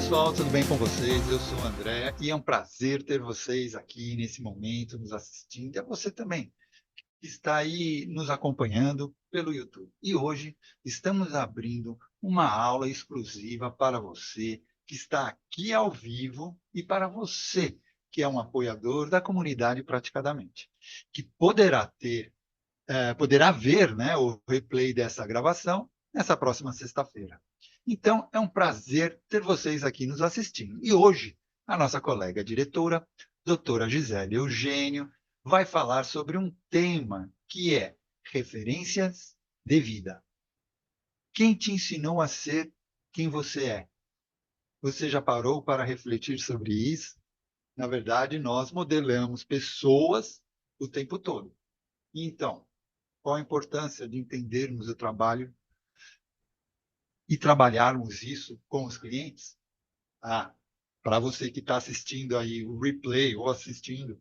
pessoal, tudo bem com vocês? Eu sou o André e é um prazer ter vocês aqui nesse momento nos assistindo e a você também que está aí nos acompanhando pelo YouTube. E hoje estamos abrindo uma aula exclusiva para você que está aqui ao vivo e para você que é um apoiador da comunidade Praticadamente, que poderá ver, né, o replay dessa gravação nessa próxima sexta-feira. Então, é um prazer ter vocês aqui nos assistindo. E hoje, a nossa colega diretora, doutora Gisele Eugênio, vai falar sobre um tema que é referências de vida. Quem te ensinou a ser quem você é? Você já parou para refletir sobre isso? Na verdade, nós modelamos pessoas o tempo todo. Então, qual a importância de entendermos o trabalho e trabalharmos isso com os clientes? Ah, para você que está assistindo aí o replay ou assistindo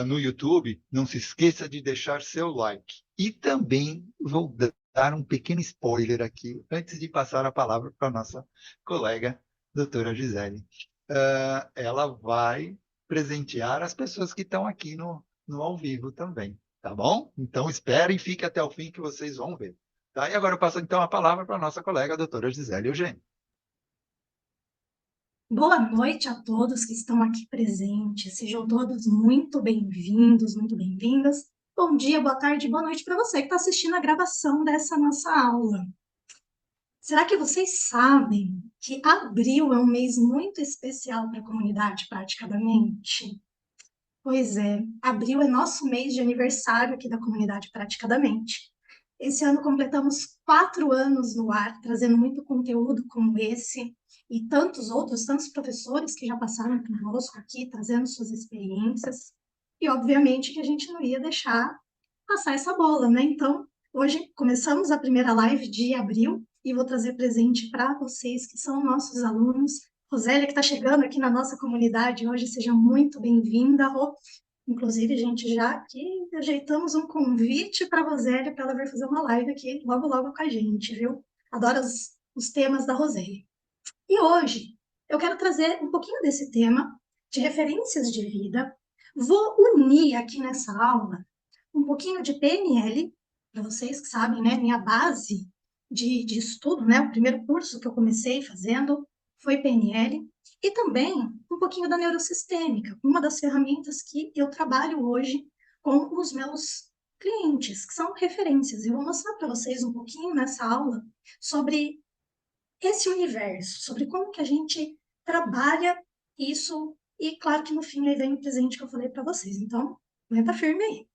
no YouTube, não se esqueça de deixar seu like. E também vou dar um pequeno spoiler aqui, antes de passar a palavra para a nossa colega, doutora Gisele. Ela vai presentear as pessoas que estão aqui no ao vivo também, tá bom? Então, esperem e fique até o fim que vocês vão ver. Tá? E agora eu passo então a palavra para a nossa colega, a doutora Gisele Eugênio. Boa noite a todos que estão aqui presentes. Sejam todos muito bem-vindos, muito bem-vindas. Bom dia, boa tarde, boa noite para você que está assistindo a gravação dessa nossa aula. Será que vocês sabem que abril é um mês muito especial para a comunidade Praticadamente? Pois é, abril é nosso mês de aniversário aqui da comunidade Praticadamente. Esse ano completamos 4 anos no ar, trazendo muito conteúdo como esse e tantos outros, tantos professores que já passaram conosco aqui, trazendo suas experiências. E, obviamente, que a gente não ia deixar passar essa bola, né? Então, hoje começamos a primeira live de abril e vou trazer presente para vocês que são nossos alunos. Rosélia, que está chegando aqui na nossa comunidade hoje, seja muito bem-vinda. Rô. Inclusive, gente, já aqui ajeitamos um convite para a Rosélia para ela vir fazer uma live aqui logo, logo com a gente, viu? Adoro os temas da Rosélia. E hoje eu quero trazer um pouquinho desse tema de referências de vida. Vou unir aqui nessa aula um pouquinho de PNL, para vocês que sabem, né? Minha base de estudo, né? O primeiro curso que eu comecei fazendo foi PNL, e também um pouquinho da neurosistêmica, uma das ferramentas que eu trabalho hoje com os meus clientes, que são referências. Eu vou mostrar para vocês um pouquinho nessa aula sobre esse universo, sobre como que a gente trabalha isso, e claro que no fim aí vem o presente que eu falei para vocês. Então, aguenta firme aí.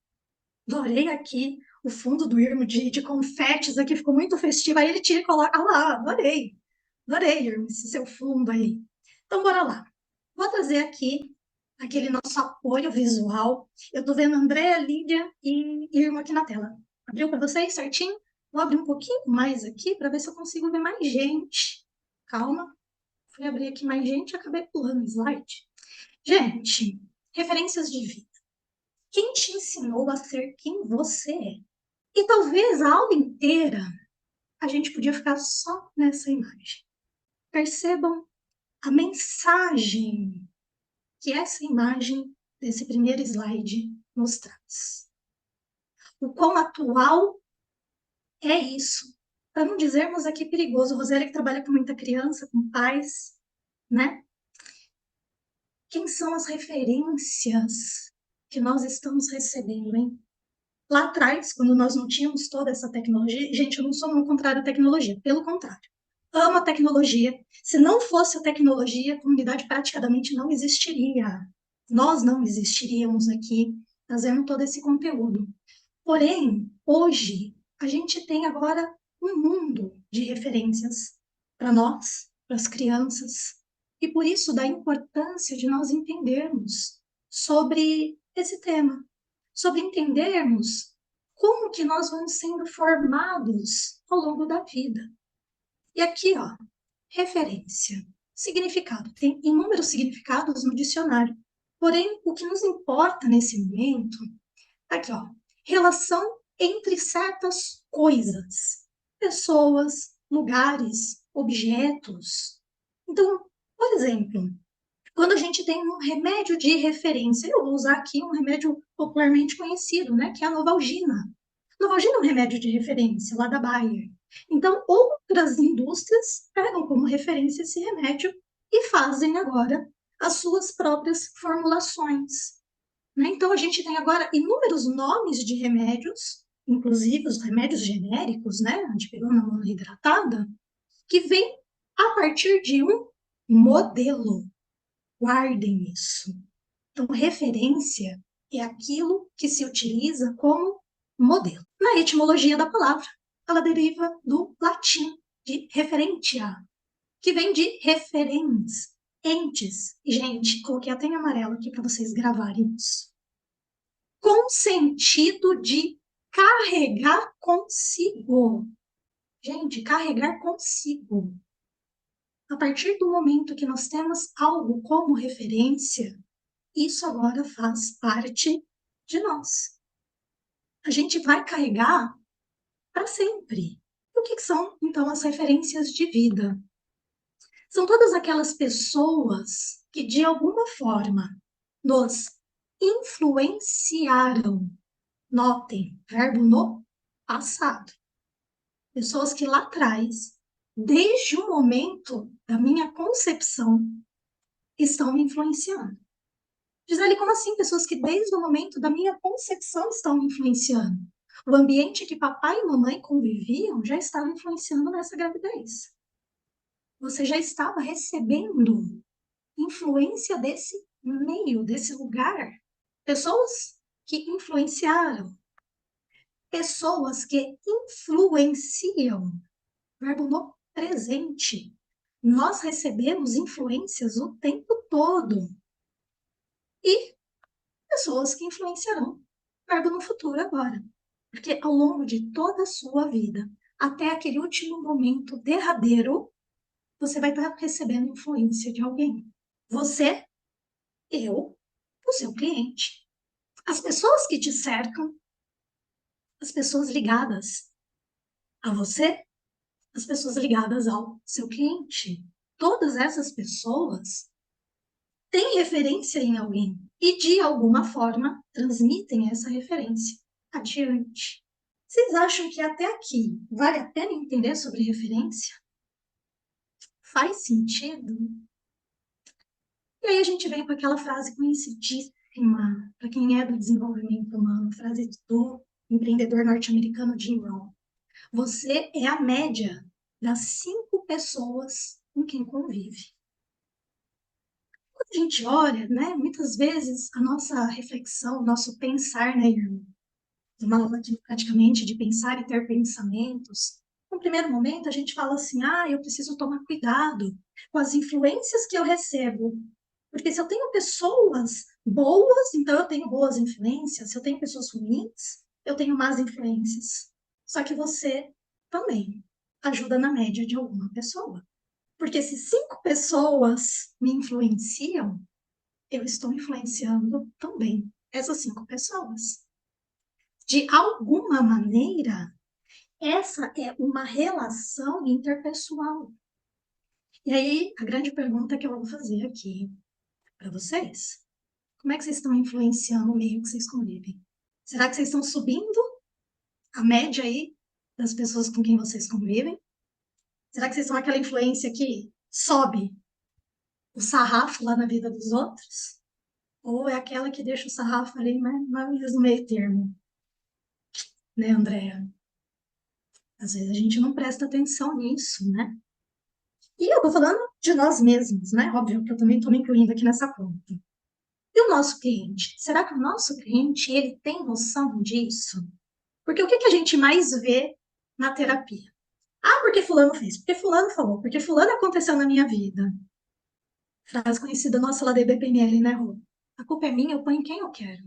Adorei aqui o fundo do Irmo de confetes aqui, ficou muito festivo. Aí ele tira e coloca. Ah lá, adorei. Adorei, Irmo, esse seu fundo aí. Então, bora lá. Vou trazer aqui aquele nosso apoio visual. Eu tô vendo Andréa, Lídia e Irmo aqui na tela. Abriu para vocês certinho? Vou abrir um pouquinho mais aqui para ver se eu consigo ver mais gente. Calma. Fui abrir aqui mais gente e acabei pulando o slide. Gente, referências de vida. Quem te ensinou a ser quem você é? E talvez a aula inteira a gente podia ficar só nessa imagem. Percebam a mensagem que essa imagem desse primeiro slide nos traz. O quão atual é isso. Para não dizermos aqui perigoso, Rosélia que trabalha com muita criança, com pais, né? Quem são as referências que nós estamos recebendo, hein? Lá atrás, quando nós não tínhamos toda essa tecnologia, gente, eu não sou não contrário à tecnologia, pelo contrário. Amo a tecnologia. Se não fosse a tecnologia, a comunidade praticamente não existiria. Nós não existiríamos aqui trazendo todo esse conteúdo. Porém, hoje, a gente tem agora um mundo de referências para nós, para as crianças, e por isso da importância de nós entendermos sobre esse tema, sobre entendermos como que nós vamos sendo formados ao longo da vida. E aqui, ó, referência, significado. Tem inúmeros significados no dicionário. Porém, o que nos importa nesse momento, aqui, ó, relação entre certas coisas, pessoas, lugares, objetos. Então, Por exemplo, quando a gente tem um remédio de referência, eu vou usar aqui um remédio popularmente conhecido, né, que é a Novalgina. Novalgina é um remédio de referência lá da Bayer. Então, outras indústrias pegam como referência esse remédio e fazem agora as suas próprias formulações, né? Então, a gente tem agora inúmeros nomes de remédios, inclusive os remédios genéricos, né, dipirona monoidratada, que vem a partir de um modelo. Guardem isso. Então, referência é aquilo que se utiliza como modelo. Na etimologia da palavra, ela deriva do latim, de referentia, que vem de referens, entes. E, gente, coloquei até em amarelo aqui para vocês gravarem isso. Com sentido de carregar consigo. Gente, carregar consigo. A partir do momento que nós temos algo como referência, isso agora faz parte de nós. A gente vai carregar para sempre. O que são, então, as referências de vida? São todas aquelas pessoas que, de alguma forma, nos influenciaram. Notem, verbo no passado. Pessoas que lá atrás, desde o momento da minha concepção, estão me influenciando. Gisele, como assim? Pessoas que desde o momento da minha concepção estão me influenciando. O ambiente que papai e mamãe conviviam já estava influenciando nessa gravidez. Você já estava recebendo influência desse meio, desse lugar. Pessoas que influenciaram. Pessoas que influenciam. Verbo no presente. Nós recebemos influências o tempo todo. E pessoas que influenciarão. Verbo no futuro agora. Porque ao longo de toda a sua vida, até aquele último momento derradeiro, você vai estar recebendo influência de alguém. Você, eu, o seu cliente. As pessoas que te cercam, as pessoas ligadas a você, as pessoas ligadas ao seu cliente. Todas essas pessoas têm referência em alguém e, de alguma forma, transmitem essa referência adiante. Vocês acham que até aqui vale a pena entender sobre referência? Faz sentido? E aí a gente vem com aquela frase conhecidíssima, para quem é do desenvolvimento humano, frase do empreendedor norte-americano Jim Rohn. Você é a média das 5 pessoas com quem convive. Quando a gente olha, né, muitas vezes a nossa reflexão, o nosso pensar, né, uma aula praticamente de pensar e ter pensamentos, no primeiro momento a gente fala assim, eu preciso tomar cuidado com as influências que eu recebo, porque se eu tenho pessoas boas, então eu tenho boas influências, se eu tenho pessoas ruins, eu tenho más influências. Só que você também ajuda na média de alguma pessoa. Porque se 5 pessoas me influenciam, eu estou influenciando também essas 5 pessoas. De alguma maneira, essa é uma relação interpessoal. E aí, a grande pergunta que eu vou fazer aqui para vocês: como é que vocês estão influenciando o meio que vocês convivem? Será que vocês estão subindo a média aí das pessoas com quem vocês convivem? Será que vocês são aquela influência que sobe o sarrafo lá na vida dos outros? Ou é aquela que deixa o sarrafo ali mais no meio termo? Né, Andréa? Às vezes a gente não presta atenção nisso, né? E eu tô falando de nós mesmos, né? Óbvio que eu também estou me incluindo aqui nessa conta. E o nosso cliente? Será que o nosso cliente, ele tem noção disso? Porque o que a gente mais vê na terapia? Porque fulano fez, porque fulano falou, porque fulano aconteceu na minha vida. Frase conhecida nossa lá da IBPML, né, Rô? A culpa é minha, eu ponho quem eu quero.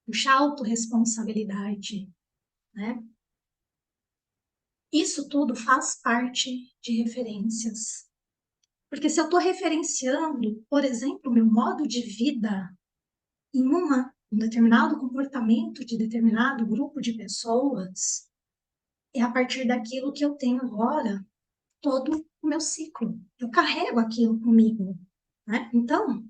Puxar autorresponsabilidade, né? Isso tudo faz parte de referências. Porque se eu estou referenciando, por exemplo, o meu modo de vida em um determinado comportamento de determinado grupo de pessoas, é a partir daquilo que eu tenho agora todo o meu ciclo. Eu carrego aquilo comigo, né? Então,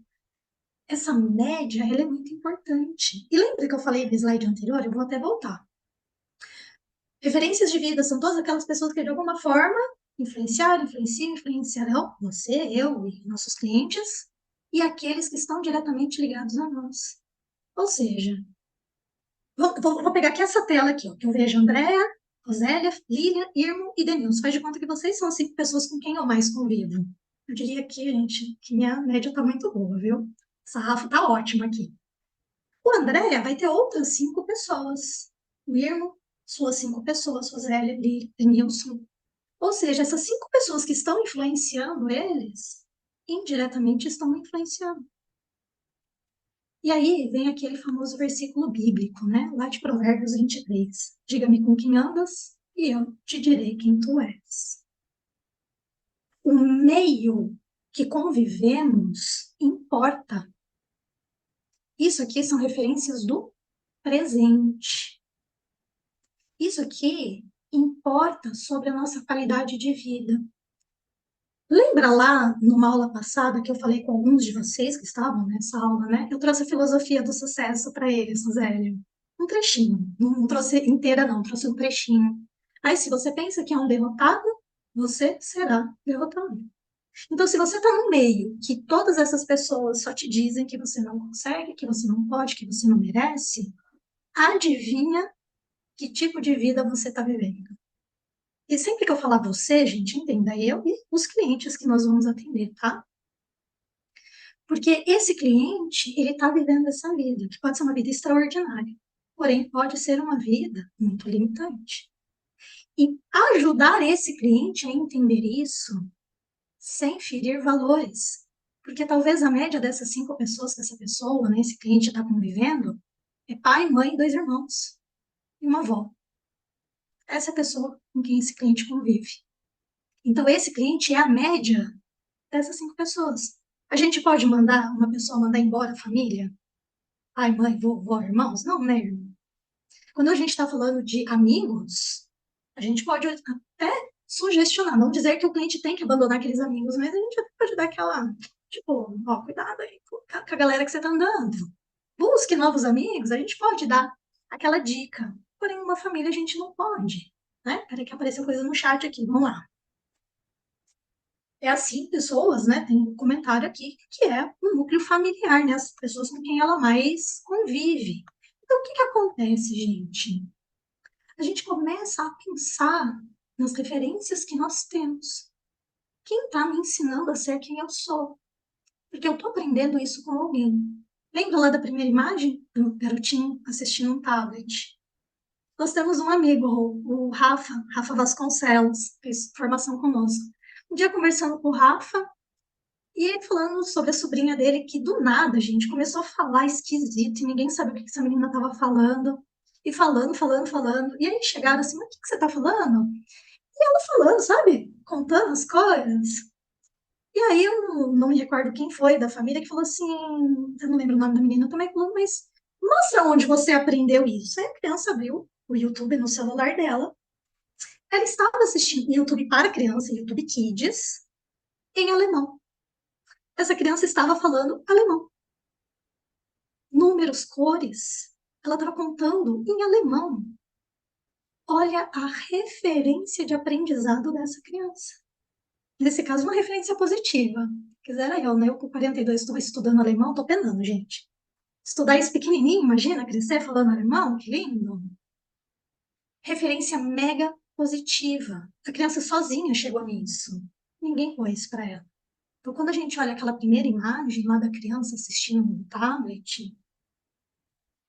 essa média, ela é muito importante. E lembra que eu falei no slide anterior? Eu vou até voltar. Referências de vida são todas aquelas pessoas que, de alguma forma, influenciarão você, eu e nossos clientes e aqueles que estão diretamente ligados a nós. Ou seja, vou pegar aqui essa tela aqui, ó, que eu vejo Andréa, Rosélia, Lilian, Irmo e Denilson. Faz de conta que vocês são as 5 pessoas com quem eu mais convivo. Eu diria aqui, gente, que minha média tá muito boa, viu? Essa Rafa tá ótima aqui. O Andréa vai ter outras 5 pessoas. O Irmo, suas 5 pessoas, Rosélia, Lilian, Denilson. Ou seja, essas 5 pessoas que estão influenciando eles, indiretamente estão influenciando. E aí vem aquele famoso versículo bíblico, né? Lá de Provérbios 23. Diga-me com quem andas e eu te direi quem tu és. O meio que convivemos importa. Isso aqui são referências do presente. Isso aqui importa sobre a nossa qualidade de vida. Lembra lá, numa aula passada, que eu falei com alguns de vocês que estavam nessa aula, né? Eu trouxe a filosofia do sucesso para eles, Zélio. Um trechinho. Não trouxe inteira, não, trouxe um trechinho. Aí, se você pensa que é um derrotado, você será derrotado. Então, se você está no meio que todas essas pessoas só te dizem que você não consegue, que você não pode, que você não merece, adivinha que tipo de vida você está vivendo. E sempre que eu falar você, gente, entenda eu e os clientes que nós vamos atender, tá? Porque esse cliente, ele está vivendo essa vida, que pode ser uma vida extraordinária, porém pode ser uma vida muito limitante. E ajudar esse cliente a entender isso sem ferir valores. Porque talvez a média dessas 5 pessoas que essa pessoa, né, esse cliente está convivendo, é pai, mãe, 2 irmãos e uma avó. Essa é a pessoa com quem esse cliente convive. Então, esse cliente é a média dessas 5 pessoas. A gente pode mandar uma pessoa mandar embora a família? Pai, mãe, vovó, irmãos? Não, né, irmão? Quando a gente está falando de amigos, a gente pode até sugestionar, não dizer que o cliente tem que abandonar aqueles amigos, mas a gente até pode dar aquela, tipo, ó, cuidado aí com a galera que você está andando. Busque novos amigos, a gente pode dar aquela dica. Porém, uma família a gente não pode, né? Peraí que apareceu coisa no chat aqui, vamos lá. É assim, pessoas, né? Tem um comentário aqui que é o núcleo familiar, né? As pessoas com quem ela mais convive. Então, o que que acontece, gente? A gente começa a pensar nas referências que nós temos. Quem está me ensinando a ser quem eu sou? Porque eu estou aprendendo isso com alguém. Lembra lá da primeira imagem do garotinho assistindo um tablet? Nós temos um amigo, o Rafa Vasconcelos, que fez formação conosco. Um dia conversando com o Rafa, e ele falando sobre a sobrinha dele, que do nada, gente, começou a falar esquisito, e ninguém sabia o que essa menina estava falando. E falando. E aí chegaram assim, mas o que você está falando? E ela falando, sabe? Contando as coisas. E aí eu não me recordo quem foi da família que falou assim, eu não lembro o nome da menina também, falou, mas mostra onde você aprendeu isso. Aí a criança abriu o YouTube no celular dela. Ela estava assistindo YouTube para criança, YouTube Kids, em alemão. Essa criança estava falando alemão. Números, cores. Ela estava contando em alemão. Olha a referência de aprendizado dessa criança. Nesse caso, uma referência positiva. Quisera eu, né? Eu com 42 estou estudando alemão, estou penando, gente. Estudar isso pequenininho, imagina, crescer falando alemão, que lindo. Referência mega positiva. A criança sozinha chegou nisso. Ninguém pôs para ela. Então, quando a gente olha aquela primeira imagem lá da criança assistindo um tablet,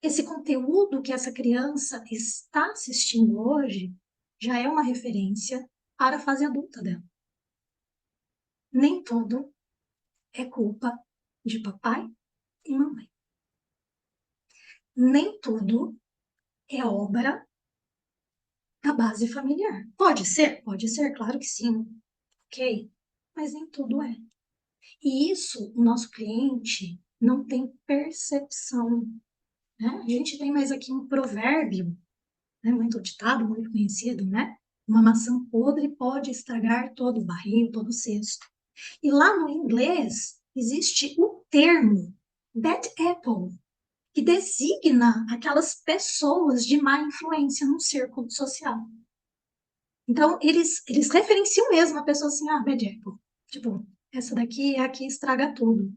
esse conteúdo que essa criança está assistindo hoje já é uma referência para a fase adulta dela. Nem tudo é culpa de papai e mamãe. Nem tudo é obra da base familiar. Pode ser, claro que sim, ok? Mas nem tudo é. E isso o nosso cliente não tem percepção. Né? A gente tem mais aqui um provérbio, né, muito ditado, muito conhecido, né? Uma maçã podre pode estragar todo o barril, todo o cesto. E lá no inglês existe o termo bad apple, que designa aquelas pessoas de má influência no círculo social. Então, eles referenciam mesmo a pessoa assim, bad apple. Tipo, essa daqui é a que estraga tudo.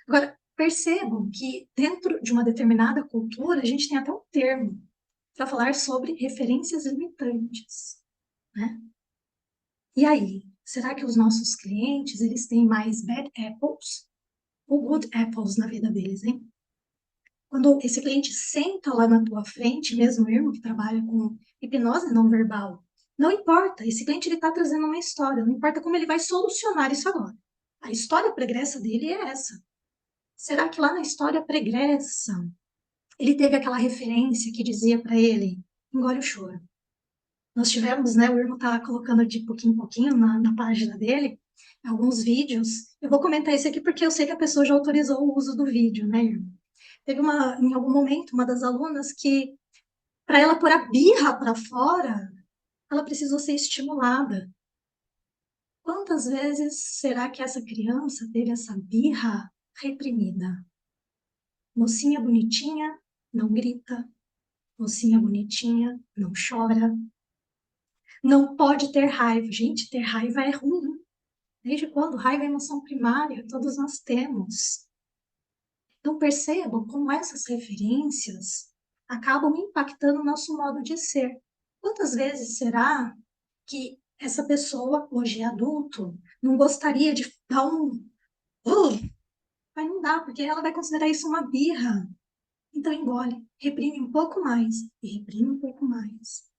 Agora, percebam que dentro de uma determinada cultura, a gente tem até um termo para falar sobre referências limitantes, né? E aí, será que os nossos clientes, eles têm mais bad apples ou good apples na vida deles, hein? Quando esse cliente senta lá na tua frente, mesmo eu que trabalha com hipnose não verbal, não importa, esse cliente ele está trazendo uma história, não importa como ele vai solucionar isso agora. A história pregressa dele é essa. Será que lá na história pregressa ele teve aquela referência que dizia para ele, engole o choro? Nós tivemos, né, o Irmo está colocando de pouquinho em pouquinho na página dele, alguns vídeos. Eu vou comentar esse aqui porque eu sei que a pessoa já autorizou o uso do vídeo, né, Irmo? Teve em algum momento, uma das alunas que, para ela pôr a birra para fora, ela precisou ser estimulada. Quantas vezes será que essa criança teve essa birra reprimida? Mocinha bonitinha, não grita. Mocinha bonitinha, não chora. Não pode ter raiva. Gente, ter raiva é ruim. Desde quando? Raiva é emoção primária, todos nós temos. Então percebam como essas referências acabam impactando o nosso modo de ser. Quantas vezes será que essa pessoa, hoje é adulto, não gostaria de dar um. Mas não dá, porque ela vai considerar isso uma birra. Então engole, reprime um pouco mais e reprime um pouco mais.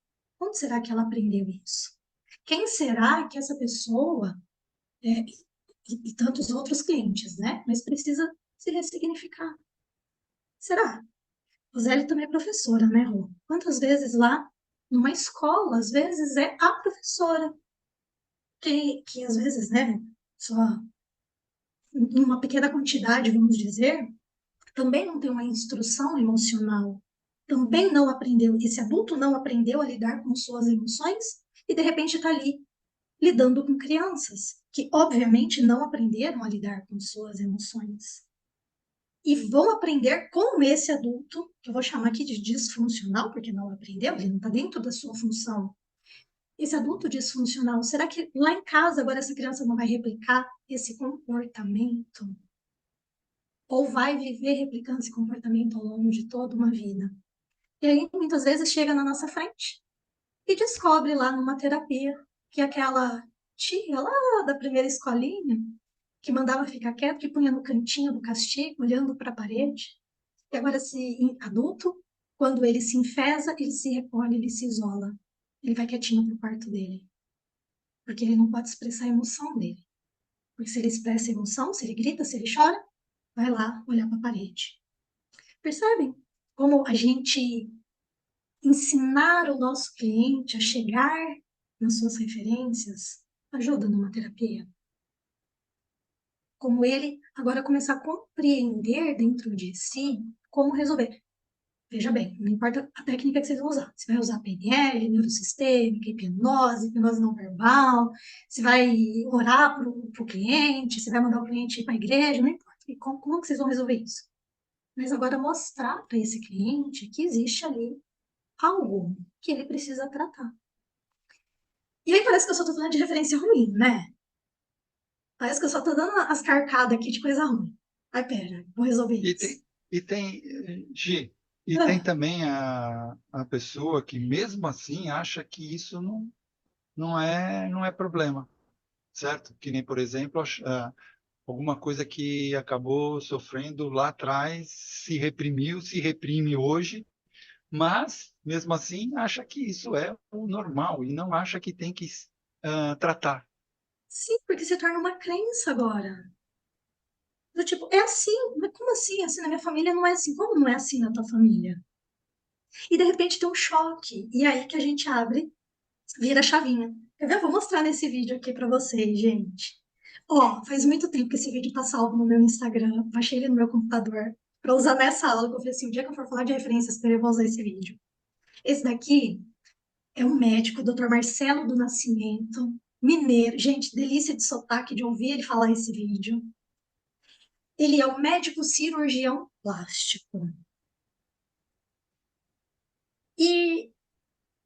Onde será que ela aprendeu isso? Quem será que essa pessoa, e tantos outros clientes, né? Mas precisa se ressignificar. Será? Roseli também é professora, né, Rô? Quantas vezes lá, numa escola, às vezes é a professora que às vezes, né, só em uma pequena quantidade, vamos dizer, também não tem uma instrução emocional, também não aprendeu, esse adulto não aprendeu a lidar com suas emoções e de repente está ali lidando com crianças que obviamente não aprenderam a lidar com suas emoções e vão aprender com esse adulto, que eu vou chamar aqui de disfuncional, porque não aprendeu, ele não está dentro da sua função. Esse adulto disfuncional, será que lá em casa agora essa criança não vai replicar esse comportamento? Ou vai viver replicando esse comportamento ao longo de toda uma vida? E aí, muitas vezes, chega na nossa frente e descobre lá numa terapia que aquela tia lá da primeira escolinha, que mandava ficar quieto, que punha no cantinho do castigo, olhando para a parede, e agora, se adulto, quando ele se enfesa, ele se recolhe, ele se isola. Ele vai quietinho pro quarto dele. Porque ele não pode expressar a emoção dele. Porque se ele expressa a emoção, se ele grita, se ele chora, vai lá olhar para a parede. Percebem como a gente ensinar o nosso cliente a chegar nas suas referências ajuda numa terapia? Como ele agora começar a compreender dentro de si como resolver. Veja bem, não importa a técnica que vocês vão usar. Se vai usar PNL, neurosistêmica, hipnose não verbal, se vai orar para o cliente, se vai mandar o cliente ir para a igreja, não importa. E como que vocês vão resolver isso? Mas agora mostrar para esse cliente que existe ali algo que ele precisa tratar. E aí parece que eu só estou falando de referência ruim, né? Parece que eu só estou dando as carcadas aqui de coisa ruim. Ai, pera, vou resolver E isso. tem, e tem, Gi, e tem Ah, também a pessoa que mesmo assim acha que isso não é problema, certo? Que nem, por exemplo, alguma coisa que acabou sofrendo lá atrás, se reprimiu, se reprime hoje, mas mesmo assim acha que isso é o normal e não acha que tem que tratar. sim, porque se torna uma crença agora. Do tipo, é assim, mas como assim? Assim na minha família não é assim. Como não é assim na tua família? E de repente tem um choque. E aí que a gente abre, vira a chavinha. Quer ver? Eu vou mostrar nesse vídeo aqui pra vocês, gente. Ó, faz muito tempo que esse vídeo tá salvo no meu Instagram. Baixei ele no meu computador pra usar nessa aula. Que eu falei assim, o dia que eu for falar de referências, eu vou usar esse vídeo. Esse daqui É um médico, o Dr. Marcelo do Nascimento, mineiro. Gente, delícia de sotaque de ouvir ele falar esse vídeo. Ele é um médico cirurgião plástico. E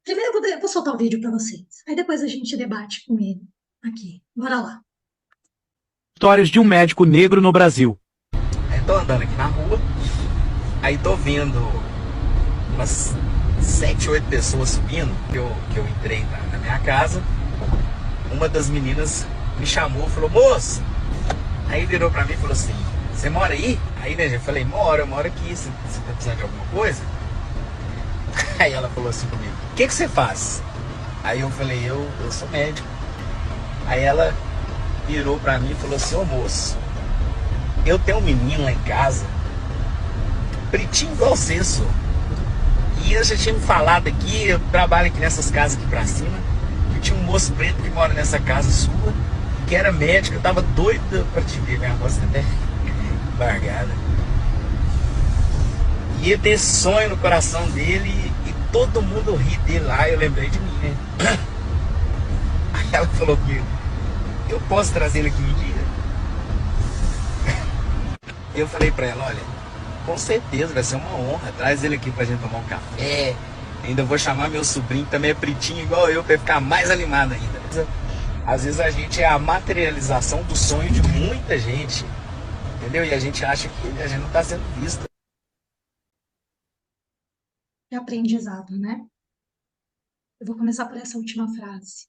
primeiro eu vou soltar o vídeo para vocês. Aí depois a gente debate com ele aqui. Bora lá. Histórias de um médico negro no Brasil. Tô andando aqui na rua, aí tô vendo umas 7, 8 pessoas subindo, que eu entrei na minha casa. Uma das meninas me chamou, falou, moço, aí virou pra mim e falou assim, você mora aí? Aí, né, eu falei, eu moro aqui, você tá precisando de alguma coisa? Aí ela falou assim comigo, o que você faz? Aí eu falei, eu sou médico. Aí ela virou pra mim e falou assim, ô moço, eu tenho um menino lá em casa, pretinho igual você, sou. E eu já tinha me falado aqui, eu trabalho aqui nessas casas aqui pra cima, que tinha um moço preto que mora nessa casa sua, que era médico, eu tava doida pra te ver, minha voz tá até embargada. E ele tem esse sonho no coração dele e todo mundo ri dele lá, eu lembrei de mim, né? Aí ela falou comigo, eu posso trazer ele aqui um dia? Eu falei pra ela, olha, com certeza vai ser uma honra, traz ele aqui pra gente tomar um café, ainda vou chamar meu sobrinho, que também é pretinho igual eu, pra ele ficar mais animado ainda. Às vezes a gente é a materialização do sonho de muita gente, entendeu? E a gente acha que a gente não tá sendo visto. É aprendizado, né? Eu vou começar por essa última frase.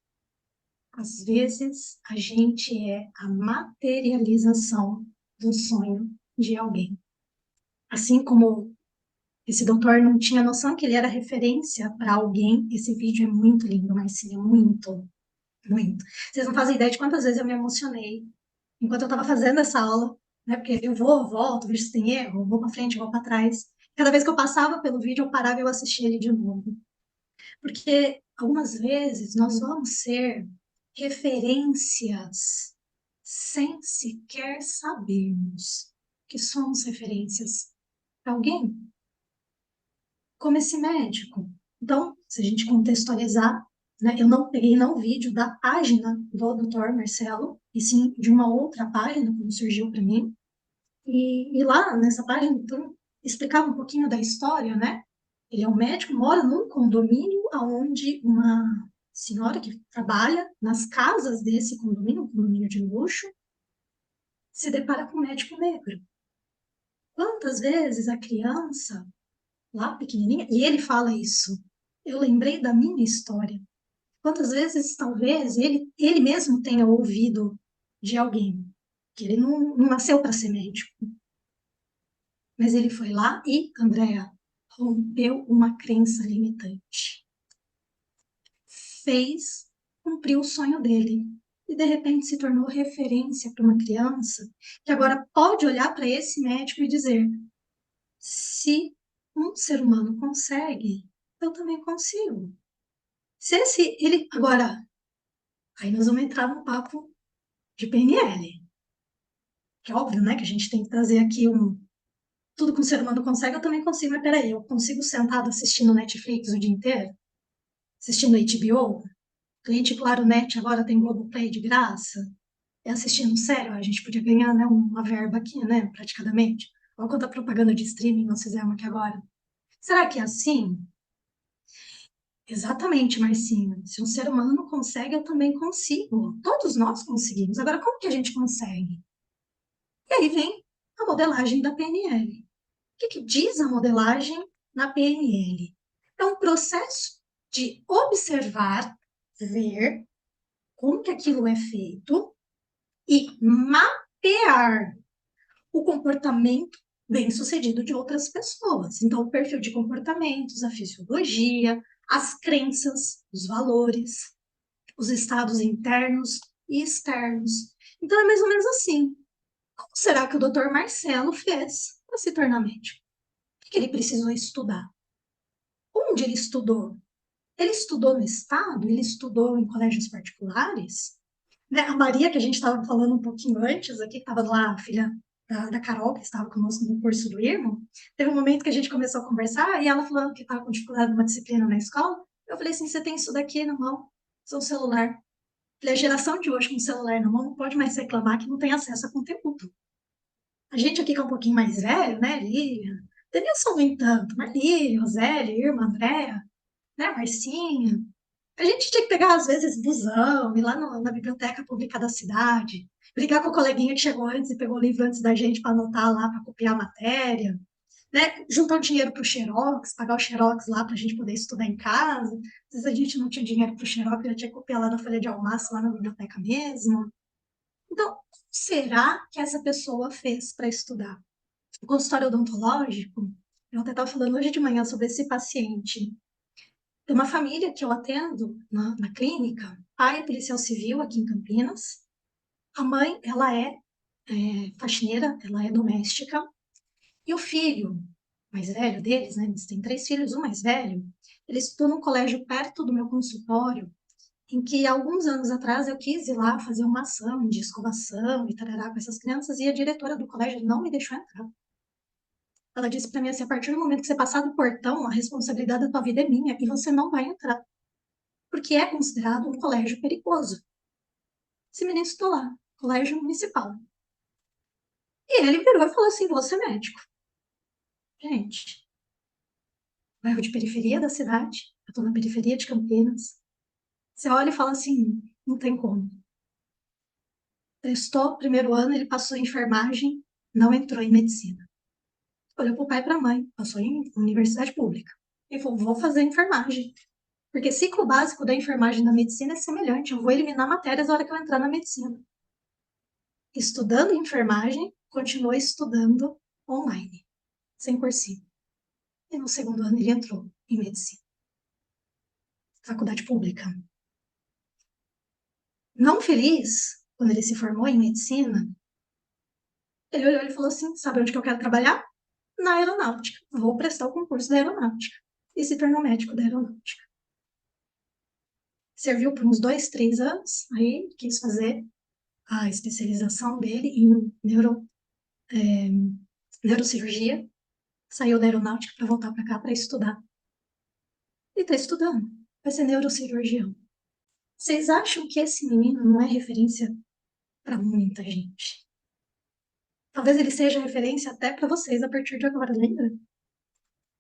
Às vezes, a gente é a materialização do sonho de alguém. Assim como esse doutor não tinha noção que ele era referência para alguém, esse vídeo é muito lindo, Marcinha, muito, muito. Vocês não fazem ideia de quantas vezes eu me emocionei enquanto eu estava fazendo essa aula, né? Porque eu vou, volto, vejo se tem erro, vou para frente, vou para trás. Cada vez que eu passava pelo vídeo, eu parava e eu assistia ele de novo. Porque algumas vezes nós vamos ser referências sem sequer sabermos que somos referências para alguém, como esse médico. Então, se a gente contextualizar, né, eu não peguei não o vídeo da página do Dr. Marcelo, e sim de uma outra página, como surgiu para mim. E lá nessa página, então, explicava um pouquinho da história, né? Ele é um médico, mora num condomínio onde uma senhora que trabalha nas casas desse condomínio, um condomínio de luxo, se depara com um médico negro. Quantas vezes a criança, lá pequenininha, e ele fala isso, eu lembrei da minha história. Quantas vezes, talvez, ele mesmo tenha ouvido de alguém, que ele não nasceu para ser médico, mas ele foi lá e, Andréa, rompeu uma crença limitante. Fez, cumpriu o sonho dele. E, de repente, se tornou referência para uma criança que agora pode olhar para esse médico e dizer: se um ser humano consegue, eu também consigo. Se esse, ele, agora, aí nós vamos entrar no papo de PNL. Que é óbvio, né, que a gente tem que trazer aqui tudo que um ser humano consegue, eu também consigo. Mas peraí, eu consigo sentado assistindo Netflix o dia inteiro? Assistindo HBO? Cliente Claro Net agora tem Globoplay de graça? É assistindo sério? A gente podia ganhar, né, uma verba aqui, né, praticamente. Olha quanta propaganda de streaming nós fizemos aqui agora. Será que é assim? Exatamente, Marcinha. Se um ser humano não consegue, eu também consigo. Todos nós conseguimos. Agora, como que a gente consegue? E aí vem a modelagem da PNL. O que diz a modelagem na PNL? É um processo de observar, ver como que aquilo é feito e mapear o comportamento bem-sucedido de outras pessoas. Então, o perfil de comportamentos, a fisiologia, as crenças, os valores, os estados internos e externos. Então, é mais ou menos assim. Como será que o Dr. Marcelo fez para se tornar médico? O que ele precisou estudar? Onde ele estudou? Ele estudou no estado? Ele estudou em colégios particulares? Né? A Maria, que a gente estava falando um pouquinho antes aqui, que estava lá, a filha da Carol, que estava conosco no curso do IRMO, teve um momento que a gente começou a conversar e ela falando que estava com dificuldade numa disciplina na escola. Eu falei assim, você tem isso daqui na mão, seu celular. Eu falei, a geração de hoje com celular na mão não pode mais reclamar que não tem acesso a conteúdo. A gente aqui que é um pouquinho mais velho, né, Lívia? Denilson nem tanto, mas Lívia, Zélia, Irma, Andréa, né, Marcinha. A gente tinha que pegar, às vezes, busão, ir lá na biblioteca pública da cidade, brigar com o coleguinha que chegou antes e pegou o livro antes da gente para anotar lá, para copiar a matéria, né? Juntar o dinheiro para o Xerox, pagar o Xerox lá para a gente poder estudar em casa. Às vezes a gente não tinha dinheiro para o Xerox, já tinha que copiar lá na folha de almoço, lá na biblioteca mesmo. Então, o que será que essa pessoa fez para estudar? O consultório odontológico, eu até estava falando hoje de manhã sobre esse paciente. Tem uma família que eu atendo na clínica, pai é policial civil aqui em Campinas, a mãe, ela é faxineira, ela é doméstica, e o filho mais velho deles, né, eles têm 3 filhos, o mais velho, ele estudou num colégio perto do meu consultório, em que alguns anos atrás eu quis ir lá fazer uma ação de escovação e tarará com essas crianças, e a diretora do colégio não me deixou entrar. Ela disse para mim assim, a partir do momento que você passar do portão, a responsabilidade da tua vida é minha, e você não vai entrar. Porque é considerado um colégio perigoso. Esse menino estudou lá, colégio municipal. E ele virou e falou assim, vou ser médico. Gente, bairro de periferia da cidade, eu tô na periferia de Campinas. Você olha e fala assim, não tem como. Prestou, primeiro ano, ele passou em enfermagem, não entrou em medicina. Olhou pro pai e pra mãe, passou em universidade pública. Ele falou, vou fazer enfermagem. Porque ciclo básico da enfermagem e da medicina é semelhante. Eu vou eliminar matérias na hora que eu entrar na medicina. Estudando enfermagem, continuou estudando online, sem cursinho. E no segundo ano ele entrou em medicina. Faculdade pública. Não feliz, quando ele se formou em medicina, ele olhou e falou assim, sabe onde que eu quero trabalhar? Na aeronáutica. Vou prestar o concurso da aeronáutica. E se tornou médico da aeronáutica. Serviu por uns 2, 3 anos, aí quis fazer a especialização dele em neurocirurgia, saiu da aeronáutica para voltar para cá para estudar. Ele está estudando, vai ser neurocirurgião. Vocês acham que esse menino não é referência para muita gente? Talvez ele seja referência até para vocês a partir de agora, lembra?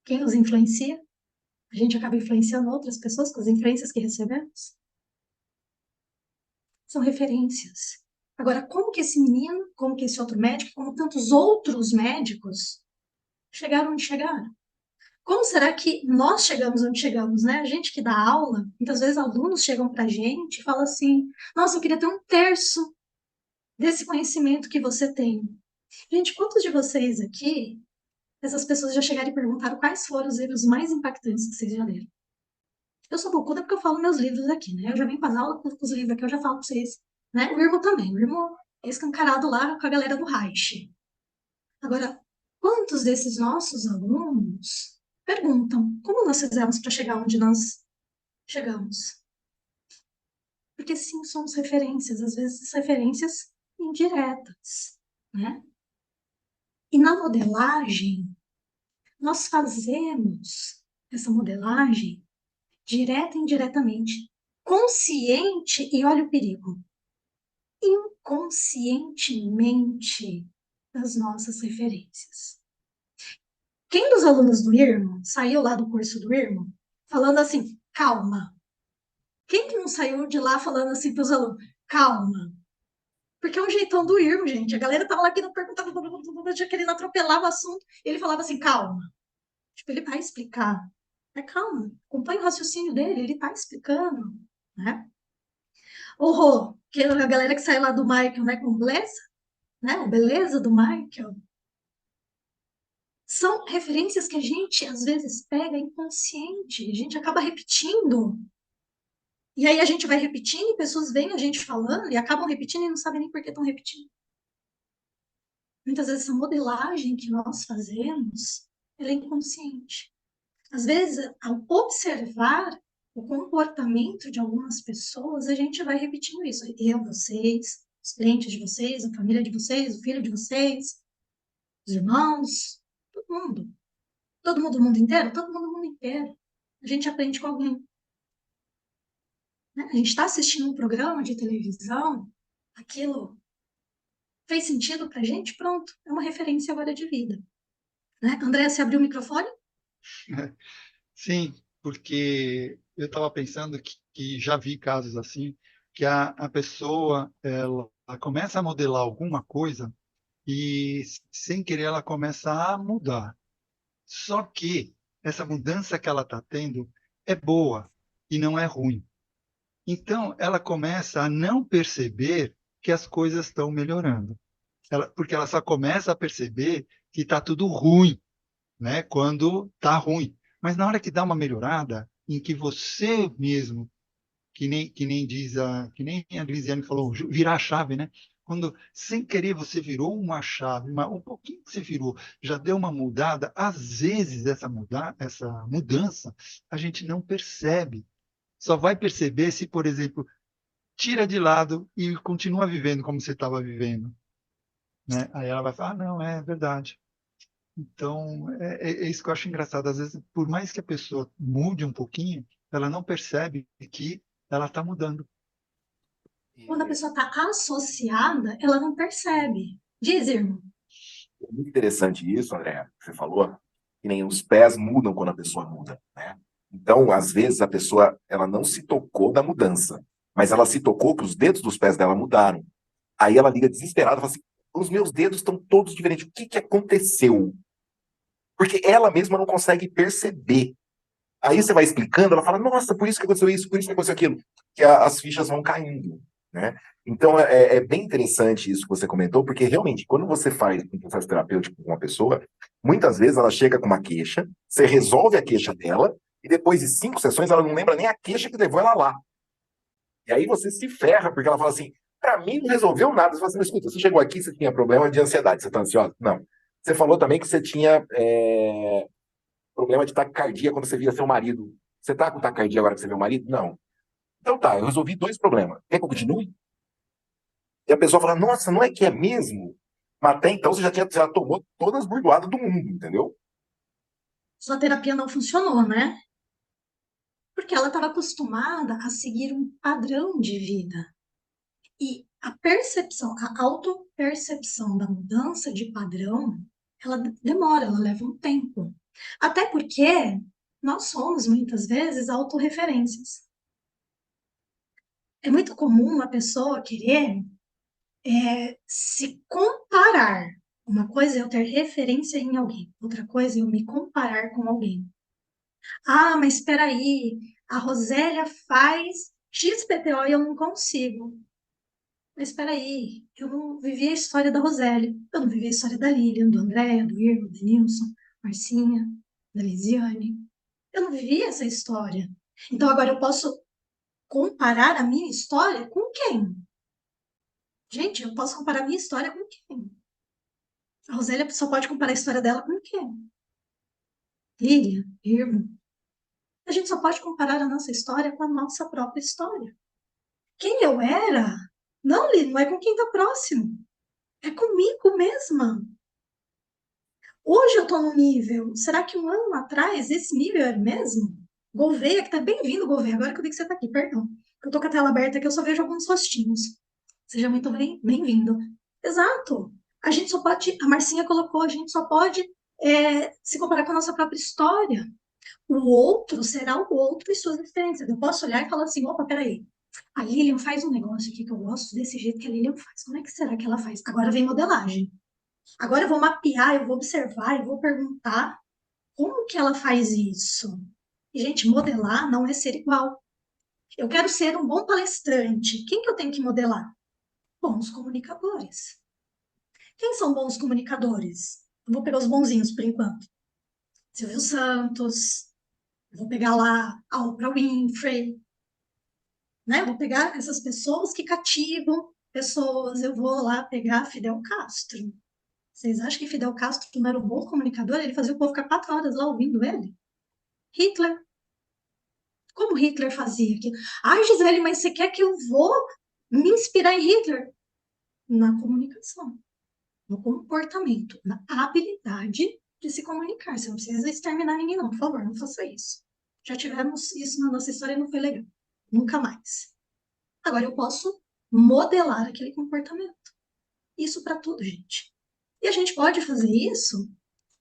Quem nos influencia? A gente acaba influenciando outras pessoas com as influências que recebemos? São referências. Agora, como que esse menino, como que esse outro médico, como tantos outros médicos chegaram onde chegaram? Como será que nós chegamos onde chegamos, né? A gente que dá aula, muitas vezes alunos chegam para a gente e falam assim, nossa, eu queria ter 1/3 desse conhecimento que você tem. Gente, quantos de vocês aqui, essas pessoas já chegaram e perguntaram quais foram os livros mais impactantes que vocês já leram? Eu sou bocuda porque eu falo meus livros aqui, né? Eu já venho para as aulas com os livros aqui, eu já falo para vocês, né? O Irmão também, o Irmão é escancarado lá com a galera do Reich. Agora, quantos desses nossos alunos perguntam como nós fizemos para chegar onde nós chegamos? Porque sim, somos referências, às vezes referências indiretas, né? E na modelagem, nós fazemos essa modelagem direta e indiretamente, consciente, e olha o perigo, inconscientemente das nossas referências. Quem dos alunos do IRMO saiu lá do curso do IRMO falando assim, calma? Quem que não saiu de lá falando assim para os alunos, calma? Porque é um jeitão do IRMO, gente. A galera tava lá que não perguntava, já querendo atropelar o assunto, e ele falava assim, calma. Tipo, ele vai explicar. Mas calma, acompanha o raciocínio dele, ele tá explicando, né? O Rô, que é a galera que sai lá do Michael, né, com beleza, né? O beleza do Michael. São referências que a gente, às vezes, pega inconsciente, a gente acaba repetindo. E aí a gente vai repetindo e pessoas veem a gente falando e acabam repetindo e não sabem nem por que estão repetindo. Muitas vezes essa modelagem que nós fazemos, ela é inconsciente. Às vezes, ao observar o comportamento de algumas pessoas, a gente vai repetindo isso. Eu, vocês, os clientes de vocês, a família de vocês, o filho de vocês, os irmãos, todo mundo. Todo mundo do mundo inteiro? Todo mundo do mundo inteiro. A gente aprende com alguém. né? A gente está assistindo um programa de televisão, aquilo fez sentido para a gente, pronto, é uma referência agora de vida. Né? André, você abriu o microfone? Sim, porque eu estava pensando que já vi casos assim, que a pessoa ela começa a modelar alguma coisa e, sem querer, ela começa a mudar. Só que essa mudança que ela está tendo é boa e não é ruim. Então, ela começa a não perceber que as coisas estão melhorando. Porque ela só começa a perceber que está tudo ruim, né? Quando está ruim. Mas na hora que dá uma melhorada, em que você mesmo, que nem a Glisiane falou, virar a chave, né? Quando, sem querer, você virou uma chave, um pouquinho que você virou, já deu uma mudada, às vezes essa mudança a gente não percebe. Só vai perceber se, por exemplo, tira de lado e continua vivendo como você estava vivendo, né? Aí ela vai falar, não, é verdade. Então, é isso que eu acho engraçado. Às vezes, por mais que a pessoa mude um pouquinho, ela não percebe que ela está mudando. Quando a pessoa está associada, ela não percebe. Diz, irmão. É muito interessante isso, André, que você falou, que nem os pés mudam quando a pessoa muda, né? Então, às vezes, a pessoa ela não se tocou da mudança, mas ela se tocou que os dedos dos pés dela mudaram. Aí ela liga desesperada e fala assim, os meus dedos estão todos diferentes, o que que aconteceu? Porque ela mesma não consegue perceber. Aí você vai explicando, ela fala, nossa, por isso que aconteceu isso, por isso que aconteceu aquilo, que as fichas vão caindo, né? Então, é bem interessante isso que você comentou, porque realmente, quando você faz um processo terapêutico com uma pessoa, muitas vezes ela chega com uma queixa, você resolve a queixa dela, e depois de 5 sessões ela não lembra nem a queixa que levou ela lá. E aí você se ferra, porque ela fala assim, pra mim não resolveu nada. Você fala assim, mas escuta, você chegou aqui, você tinha problema de ansiedade, você tá ansiosa? Não. Você falou também que você tinha problema de taquicardia quando você via seu marido. Você tá com taquicardia agora que você vê o marido? Não. Então tá, eu resolvi 2 problemas. Quer que eu continue? E a pessoa fala, nossa, não é que é mesmo? Mas até então você já tomou todas as burdoadas do mundo, entendeu? Sua terapia não funcionou, né? Porque ela estava acostumada a seguir um padrão de vida. E a percepção, a autopercepção da mudança de padrão, ela demora, ela leva um tempo. Até porque nós somos, muitas vezes, autorreferências. É muito comum a pessoa querer se comparar. Uma coisa é eu ter referência em alguém, outra coisa é eu me comparar com alguém. Ah, mas espera aí, a Rosélia faz XPTO e eu não consigo. Mas espera aí, eu não vivi a história da Rosélia, eu não vivi a história da Lilian, do André, do Irma, do Nilson, Marcinha, da Lisiane. Eu não vivi essa história. Então agora eu posso comparar a minha história com quem? Gente, eu posso comparar a minha história com quem? A Rosélia só pode comparar a história dela com quem? Lilian, Irma. A gente só pode comparar a nossa história com a nossa própria história. Quem eu era, não é com quem está próximo. É comigo mesma. Hoje eu estou no nível. Será que um ano atrás esse nível era o mesmo? Gouveia, que tá bem-vindo, Gouveia. Agora que eu vi que você está aqui, perdão. Eu estou com a tela aberta aqui, eu só vejo alguns rostinhos. Seja muito bem-vindo. Exato. A gente só pode, a Marcinha colocou, a gente só pode se comparar com a nossa própria história. O outro será o outro e suas experiências. Eu posso olhar e falar assim, opa, peraí. A Lilian faz um negócio aqui que eu gosto desse jeito que a Lilian faz. Como é que será que ela faz? Agora vem modelagem. Agora eu vou mapear, eu vou observar, eu vou perguntar como que ela faz isso. E, gente, modelar não é ser igual. Eu quero ser um bom palestrante. Quem que eu tenho que modelar? Bons comunicadores. Quem são bons comunicadores? Eu vou pegar os bonzinhos por enquanto. Silvio Santos, eu vou pegar lá a Oprah Winfrey, né? Eu vou pegar essas pessoas que cativam pessoas. Eu vou lá pegar Fidel Castro. Vocês acham que Fidel Castro não era um bom comunicador? Ele fazia o povo ficar 4 horas lá ouvindo ele? Hitler. Como Hitler fazia aquilo? Ai, Gisele, mas você quer que eu vou me inspirar em Hitler? Na comunicação, no comportamento, na habilidade de se comunicar. Você não precisa exterminar ninguém, não. Por favor, não faça isso. Já tivemos isso na nossa história e não foi legal. Nunca mais. Agora eu posso modelar aquele comportamento. Isso para tudo, gente. E a gente pode fazer isso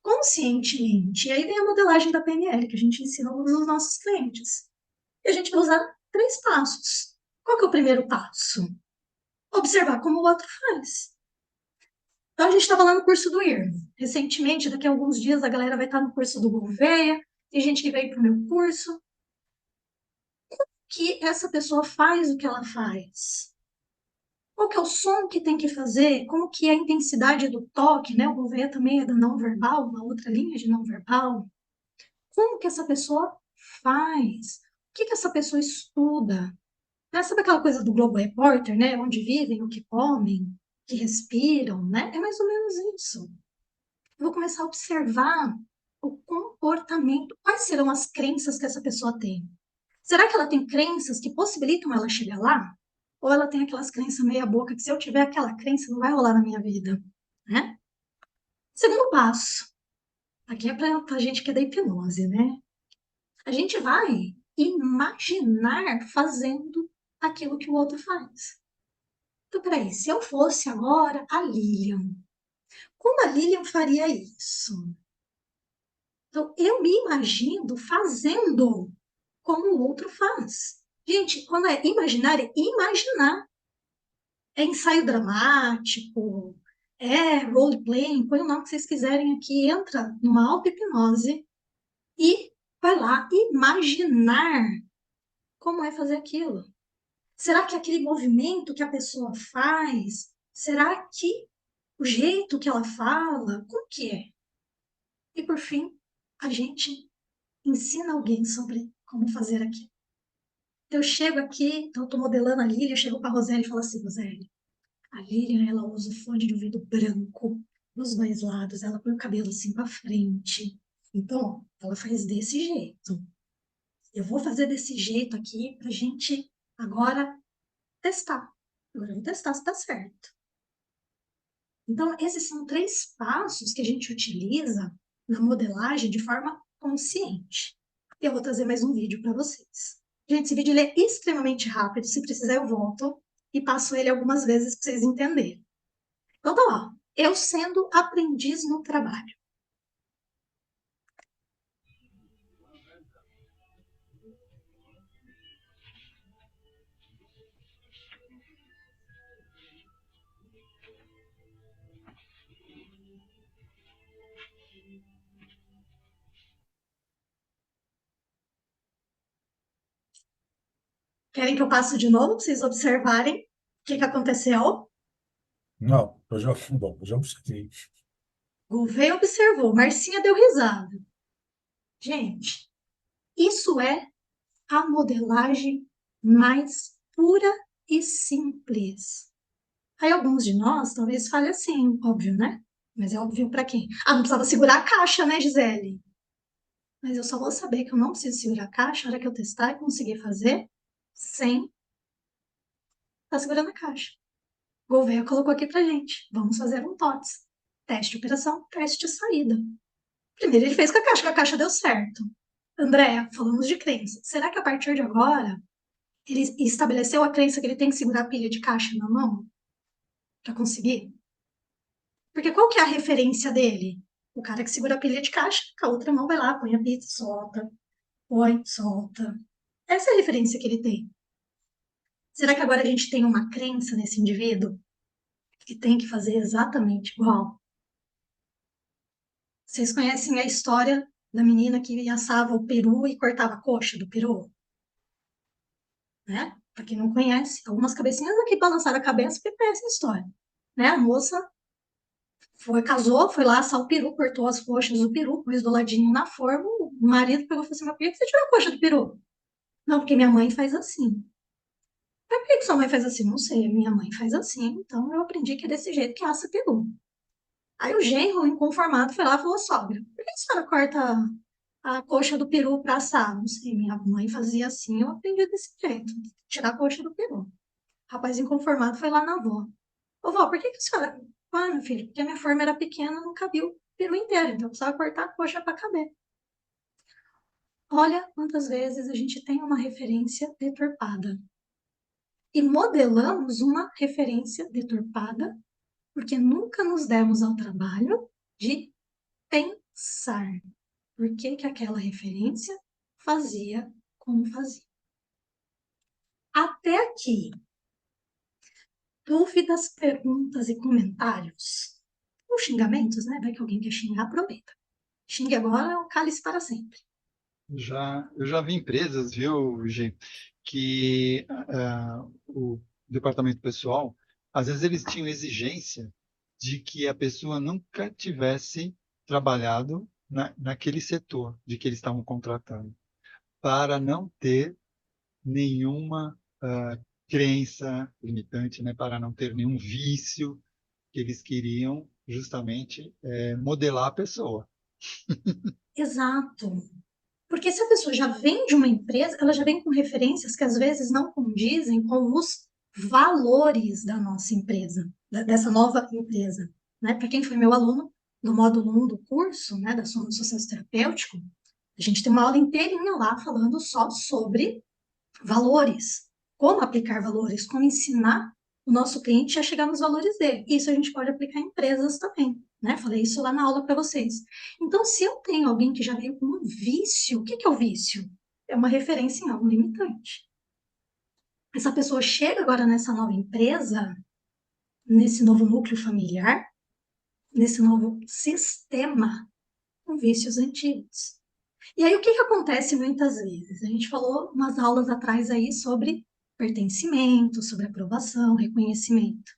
conscientemente. E aí vem a modelagem da PNL, que a gente ensina nos nossos clientes. E a gente vai usar 3 passos. Qual que é o primeiro passo? Observar como o outro faz. Então, a gente estava lá no curso do IRMO. Recentemente, daqui a alguns dias, a galera vai estar no curso do Gouveia. Tem gente que veio para o meu curso. Como que essa pessoa faz o que ela faz? Qual que é o som que tem que fazer? Como que é a intensidade do toque, né? O Gouveia também é da não verbal, uma outra linha de não verbal. Como que essa pessoa faz? O que que essa pessoa estuda? Né? Sabe aquela coisa do Globo Repórter, né? Onde vivem, o que comem, o que respiram, né? É mais ou menos isso. Eu vou começar a observar o comportamento. Quais serão as crenças que essa pessoa tem? Será que ela tem crenças que possibilitam ela chegar lá? Ou ela tem aquelas crenças meia boca que se eu tiver aquela crença não vai rolar na minha vida, né? Segundo passo. Aqui é para a gente que é da hipnose, né? A gente vai imaginar fazendo aquilo que o outro faz. Então, peraí, se eu fosse agora a Lilian, como a Lilian faria isso? Então, eu me imagino fazendo como o outro faz. Gente, quando é imaginar, é imaginar. É ensaio dramático, é role-playing, põe o nome que vocês quiserem aqui, entra numa auto-hipnose e vai lá imaginar como é fazer aquilo. Será que aquele movimento que a pessoa faz, será que o jeito que ela fala, como que é? E por fim, a gente ensina alguém sobre como fazer aquilo. Então, eu chego aqui, então eu estou modelando a Lília, eu chego para a Roseli e falo assim, Roseli, a Lilian, ela usa o fone de ouvido branco nos dois lados, ela põe o cabelo assim para frente. Então, ela faz desse jeito. Eu vou fazer desse jeito aqui pra gente agora testar. Agora eu vou testar se tá certo. Então, esses são 3 passos que a gente utiliza na modelagem de forma consciente. Eu vou trazer mais um vídeo para vocês. Gente, esse vídeo ele é extremamente rápido. Se precisar, eu volto e passo ele algumas vezes para vocês entenderem. Então, tá lá. Eu sendo aprendiz no trabalho. Querem que eu passe de novo para vocês observarem o que aconteceu? Não, eu já observei. Gouveia observou, Marcinha deu risada. Gente, isso é a modelagem mais pura e simples. Aí alguns de nós talvez falem assim, óbvio, né? Mas é óbvio para quem? Ah, não precisava segurar a caixa, né, Gisele? Mas eu só vou saber que eu não preciso segurar a caixa na hora que eu testar e conseguir fazer sem estar segurando a caixa. Gouveia colocou aqui pra gente. Vamos fazer um TOTS. Teste de operação, teste de saída. Primeiro ele fez com a caixa, que a caixa deu certo. Andréa, falamos de crença. Será que a partir de agora ele estabeleceu a crença que ele tem que segurar a pilha de caixa na mão para conseguir? Porque qual que é a referência dele? O cara que segura a pilha de caixa, com a outra mão vai lá, põe a pizza, solta, põe, solta. Essa é a referência que ele tem. Será que agora a gente tem uma crença nesse indivíduo que tem que fazer exatamente igual? Vocês conhecem a história da menina que assava o peru e cortava a coxa do peru? Né? Para quem não conhece, algumas cabecinhas aqui balançaram a cabeça porque conhecem a história. Né? A moça casou, foi lá assar o peru, cortou as coxas do peru, pôs do ladinho na forma, o marido pegou e falou assim, mas por que você tirou a coxa do peru? Não, porque minha mãe faz assim. Mas por que sua mãe faz assim? Não sei, minha mãe faz assim, então eu aprendi que é desse jeito que assa peru. Aí o genro, inconformado, foi lá e falou, sogra, por que a senhora corta a coxa do peru para assar? Não sei, minha mãe fazia assim, eu aprendi desse jeito, tirar a coxa do peru. O rapaz inconformado foi lá na avó. Ô, vó, por que a senhora... Ah, meu filho, porque a minha forma era pequena, não cabia o peru inteiro, então eu precisava cortar a coxa para caber. Olha quantas vezes a gente tem uma referência deturpada. e modelamos uma referência deturpada, porque nunca nos demos ao trabalho de pensar por que que aquela referência fazia como fazia. Até aqui, dúvidas, perguntas e comentários? Ou xingamentos, né? Vai que alguém quer xingar, aproveita. Xingue agora ou cale-se para sempre. Eu já vi empresas, viu, Gi, que o departamento pessoal, às vezes eles tinham exigência de que a pessoa nunca tivesse trabalhado naquele setor de que eles estavam contratando, para não ter nenhuma crença limitante, né, para não ter nenhum vício, que eles queriam justamente modelar a pessoa. Exato. Porque se a pessoa já vem de uma empresa, ela já vem com referências que às vezes não condizem com os valores da nossa empresa, dessa nova empresa. Né? Para quem foi meu aluno, no módulo 1 do curso, né, da Soma do Sucesso Terapêutico, a gente tem uma aula inteirinha lá falando só sobre valores, como aplicar valores, como ensinar o nosso cliente a chegar nos valores dele. Isso a gente pode aplicar em empresas também, né? Falei isso lá na aula para vocês. Então, se eu tenho alguém que já veio com um vício, o que que é o vício? É uma referência em algo limitante. Essa pessoa chega agora nessa nova empresa, nesse novo núcleo familiar, nesse novo sistema, com vícios antigos. E aí, o que que acontece muitas vezes? A gente falou umas aulas atrás aí sobre pertencimento, sobre aprovação, reconhecimento.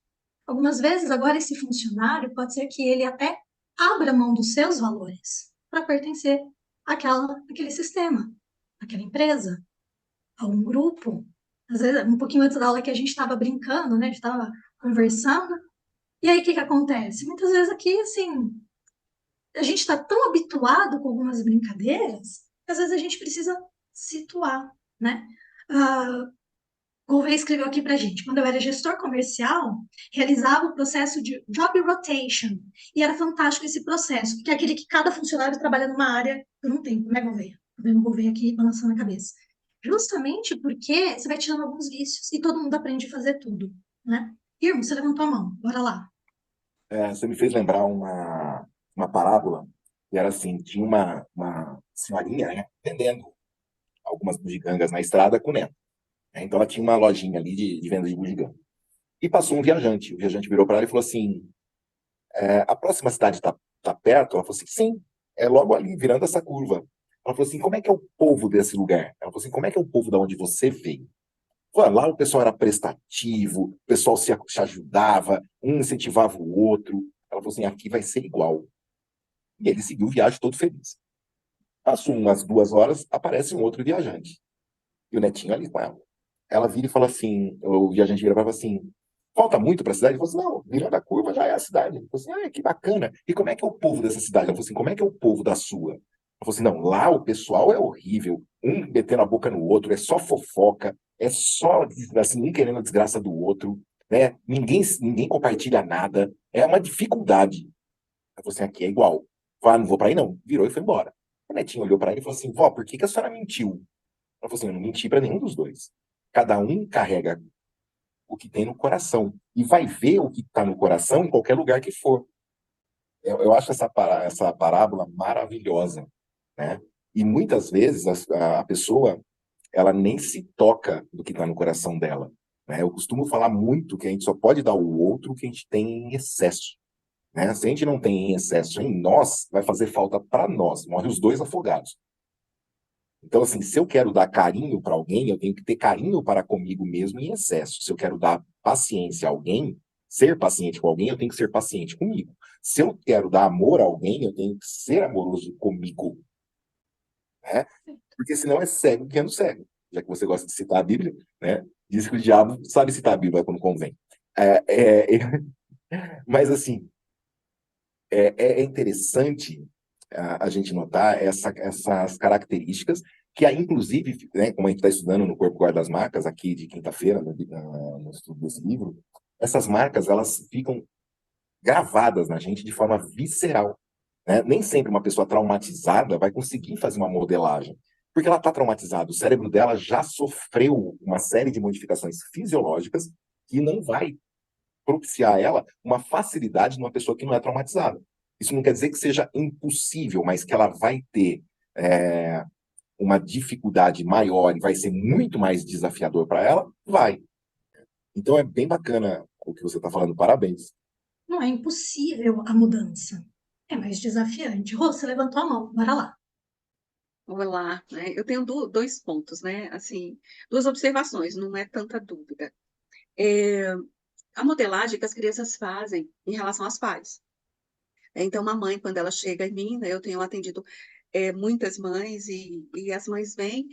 Algumas vezes, agora, esse funcionário pode ser que ele até abra mão dos seus valores para pertencer àquele sistema, àquela empresa, a um grupo. Às vezes, um pouquinho antes da aula que a gente estava brincando, né? A gente estava conversando. E aí, o que que acontece? Muitas vezes aqui, assim, a gente está tão habituado com algumas brincadeiras que às vezes a gente precisa situar, né? Gouveia escreveu aqui para a gente, quando eu era gestor comercial, realizava o processo de job rotation, e era fantástico esse processo, que é aquele que cada funcionário trabalha numa área por um tempo, né, Gouveia? Tô vendo o Gouveia aqui balançando a cabeça. Justamente porque você vai tirando alguns vícios e todo mundo aprende a fazer tudo, né? Irmão, você levantou a mão, bora lá. Você me fez lembrar uma parábola, que era assim, tinha uma senhorinha, né, vendendo algumas bugigangas na estrada com o neto. Então ela tinha uma lojinha ali de venda de bugiganga. E passou um viajante. O viajante virou para ela e falou assim, a próxima cidade tá perto? Ela falou assim, sim, é logo ali, virando essa curva. Ela falou assim, como é que é o povo desse lugar? Ela falou assim, como é que é o povo da onde você veio? Lá o pessoal era prestativo, o pessoal se ajudava, um incentivava o outro. Ela falou assim, aqui vai ser igual. E ele seguiu o viagem todo feliz. Passou umas 2 horas, aparece um outro viajante. E o netinho ali com ela. Ela vira e fala assim, o viajante vira e fala assim, falta muito para a cidade? Ele falou assim, não, virando a curva já é a cidade. Ele falou assim, que bacana. E como é que é o povo dessa cidade? Ela falou assim, como é que é o povo da sua? Ela falou assim, não, lá o pessoal é horrível, um metendo a boca no outro, é só fofoca, é só, assim, um querendo a desgraça do outro, né? Ninguém compartilha nada, é uma dificuldade. Ela falou assim, aqui é igual. Falei, não vou para aí não. Virou e foi embora. O netinho olhou para ele e falou assim, vó, por que a senhora mentiu? Ela falou assim, eu não menti para nenhum dos dois. Cada um carrega o que tem no coração e vai ver o que está no coração em qualquer lugar que for. Eu acho essa parábola maravilhosa, né? E muitas vezes a pessoa ela nem se toca do que está no coração dela, né? Eu costumo falar muito que a gente só pode dar ao outro o que a gente tem em excesso, né? Se a gente não tem em excesso em nós, vai fazer falta para nós, morre os dois afogados. Então, assim, se eu quero dar carinho para alguém, eu tenho que ter carinho para comigo mesmo em excesso. Se eu quero dar paciência a alguém, ser paciente com alguém, eu tenho que ser paciente comigo. Se eu quero dar amor a alguém, eu tenho que ser amoroso comigo. Né? Porque senão é cego que anda cego. Já que você gosta de citar a Bíblia, né? Diz que o diabo sabe citar a Bíblia quando convém. Mas, assim, é interessante a gente notar essas características que, inclusive, né, como a gente está estudando no Corpo Guarda das Marcas, aqui de quinta-feira, no estudo desse livro, essas marcas elas ficam gravadas na gente de forma visceral. Né? Nem sempre uma pessoa traumatizada vai conseguir fazer uma modelagem, Porque ela está traumatizada. O cérebro dela já sofreu uma série de modificações fisiológicas que não vai propiciar a ela uma facilidade numa pessoa que não é traumatizada. Isso não quer dizer que seja impossível, mas que ela vai ter uma dificuldade maior e vai ser muito mais desafiador para ela, vai. Então é bem bacana o que você está falando, parabéns. Não é impossível a mudança. É mais desafiante. Rô, você levantou a mão, bora lá. Olá, né? Eu tenho dois pontos, né? Assim, duas observações, não é tanta dúvida. A modelagem que as crianças fazem em relação aos pais. Então, uma mãe, quando ela chega em mim, né, eu tenho atendido muitas mães e as mães vêm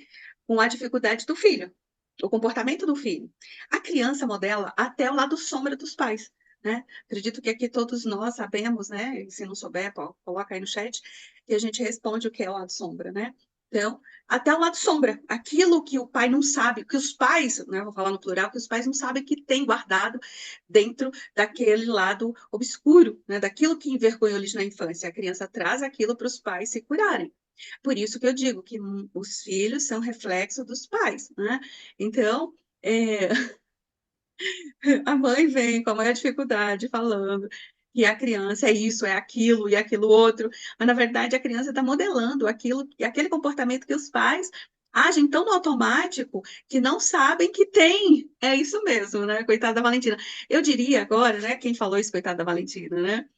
com a dificuldade do filho, o comportamento do filho. A criança modela até o lado sombra dos pais, né? Acredito que aqui todos nós sabemos, né? E se não souber, coloca aí no chat, que a gente responde o que é o lado sombra, né? Então, até o lado sombra, aquilo que o pai não sabe, que os pais, né, vou falar no plural, que os pais não sabem que tem guardado dentro daquele lado obscuro, né, daquilo que envergonhou eles na infância. A criança traz aquilo para os pais se curarem. Por isso que eu digo que os filhos são reflexo dos pais, né? Então, a mãe vem com a maior dificuldade falando que a criança é isso, é aquilo e aquilo outro, mas na verdade a criança está modelando aquele comportamento que os pais agem tão no automático que não sabem que tem. É isso mesmo, né? Coitada da Valentina. Eu diria agora, né? Quem falou isso, coitada da Valentina, né?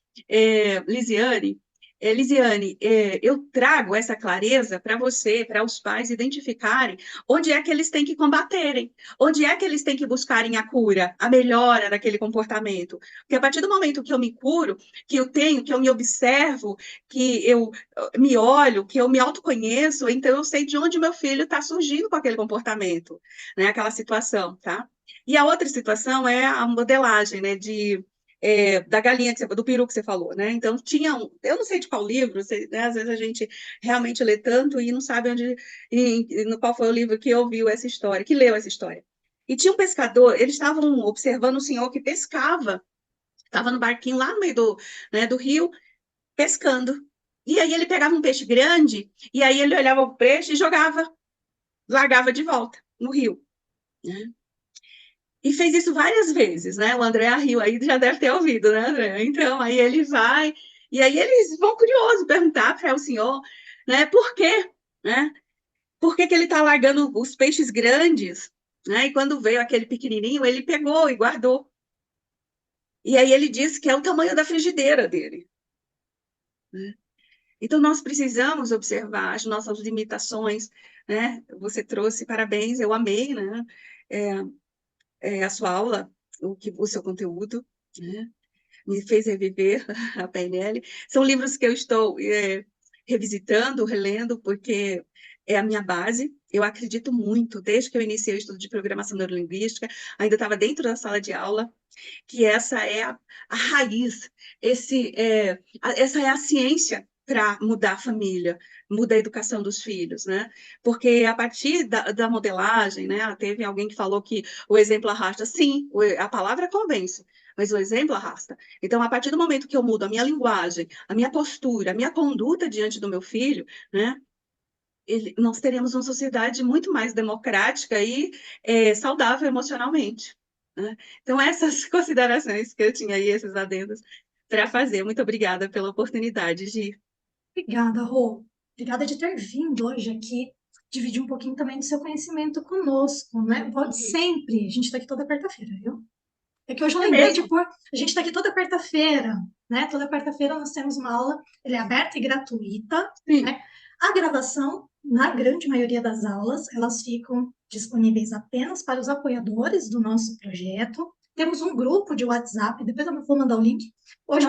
Lisiane, eu trago essa clareza para você, para os pais identificarem onde é que eles têm que combaterem, onde é que eles têm que buscarem a cura, a melhora daquele comportamento. Porque a partir do momento que eu me curo, que eu me observo, que eu me olho, que eu me autoconheço, então eu sei de onde meu filho está surgindo com aquele comportamento, né? Aquela situação, tá? E a outra situação é a modelagem, né? Da galinha, do peru que você falou, né? Então, eu não sei de qual livro, né? Às vezes a gente realmente lê tanto e não sabe no qual foi o livro que ouviu essa história, que leu essa história. E tinha um pescador, eles estavam observando um senhor que pescava, estava no barquinho lá no meio do rio, pescando. E aí ele pegava um peixe grande, e aí ele olhava o peixe e largava de volta no rio, né? E fez isso várias vezes, né? O André riu aí, já deve ter ouvido, né, André? Então, aí ele vai, e aí eles vão curiosos perguntar para o senhor, né, por quê, né? Por que que ele está largando os peixes grandes, né? E quando veio aquele pequenininho, ele pegou e guardou. E aí ele disse que é o tamanho da frigideira dele, né? Então, nós precisamos observar as nossas limitações, né? Você trouxe, parabéns, eu amei, né? A sua aula, o seu conteúdo, né? Me fez reviver a PNL. São livros que eu estou revisitando, relendo, porque é a minha base. Eu acredito muito, desde que eu iniciei o estudo de programação neurolinguística, ainda estava dentro da sala de aula, que essa é a raiz, essa é a ciência para mudar a família, mudar a educação dos filhos, né? Porque a partir da modelagem, né? Teve alguém que falou que o exemplo arrasta. Sim, a palavra convence, mas o exemplo arrasta. Então, a partir do momento que eu mudo a minha linguagem, a minha postura, a minha conduta diante do meu filho, né? Nós teremos uma sociedade muito mais democrática e saudável emocionalmente, né? Então, essas considerações que eu tinha aí, esses adendos para fazer. Muito obrigada pela oportunidade, Gi. Obrigada, Rô. Obrigada de ter vindo hoje aqui, dividir um pouquinho também do seu conhecimento conosco, né? Volte sempre. A gente está aqui toda quarta-feira, viu? É que hoje eu lembrei de pôr. A gente está aqui toda quarta-feira, né? Toda quarta-feira nós temos uma aula, ela é aberta e gratuita, né? A gravação, na grande maioria das aulas, elas ficam disponíveis apenas para os apoiadores do nosso projeto. Temos um grupo de WhatsApp, depois eu vou mandar o link. Hoje,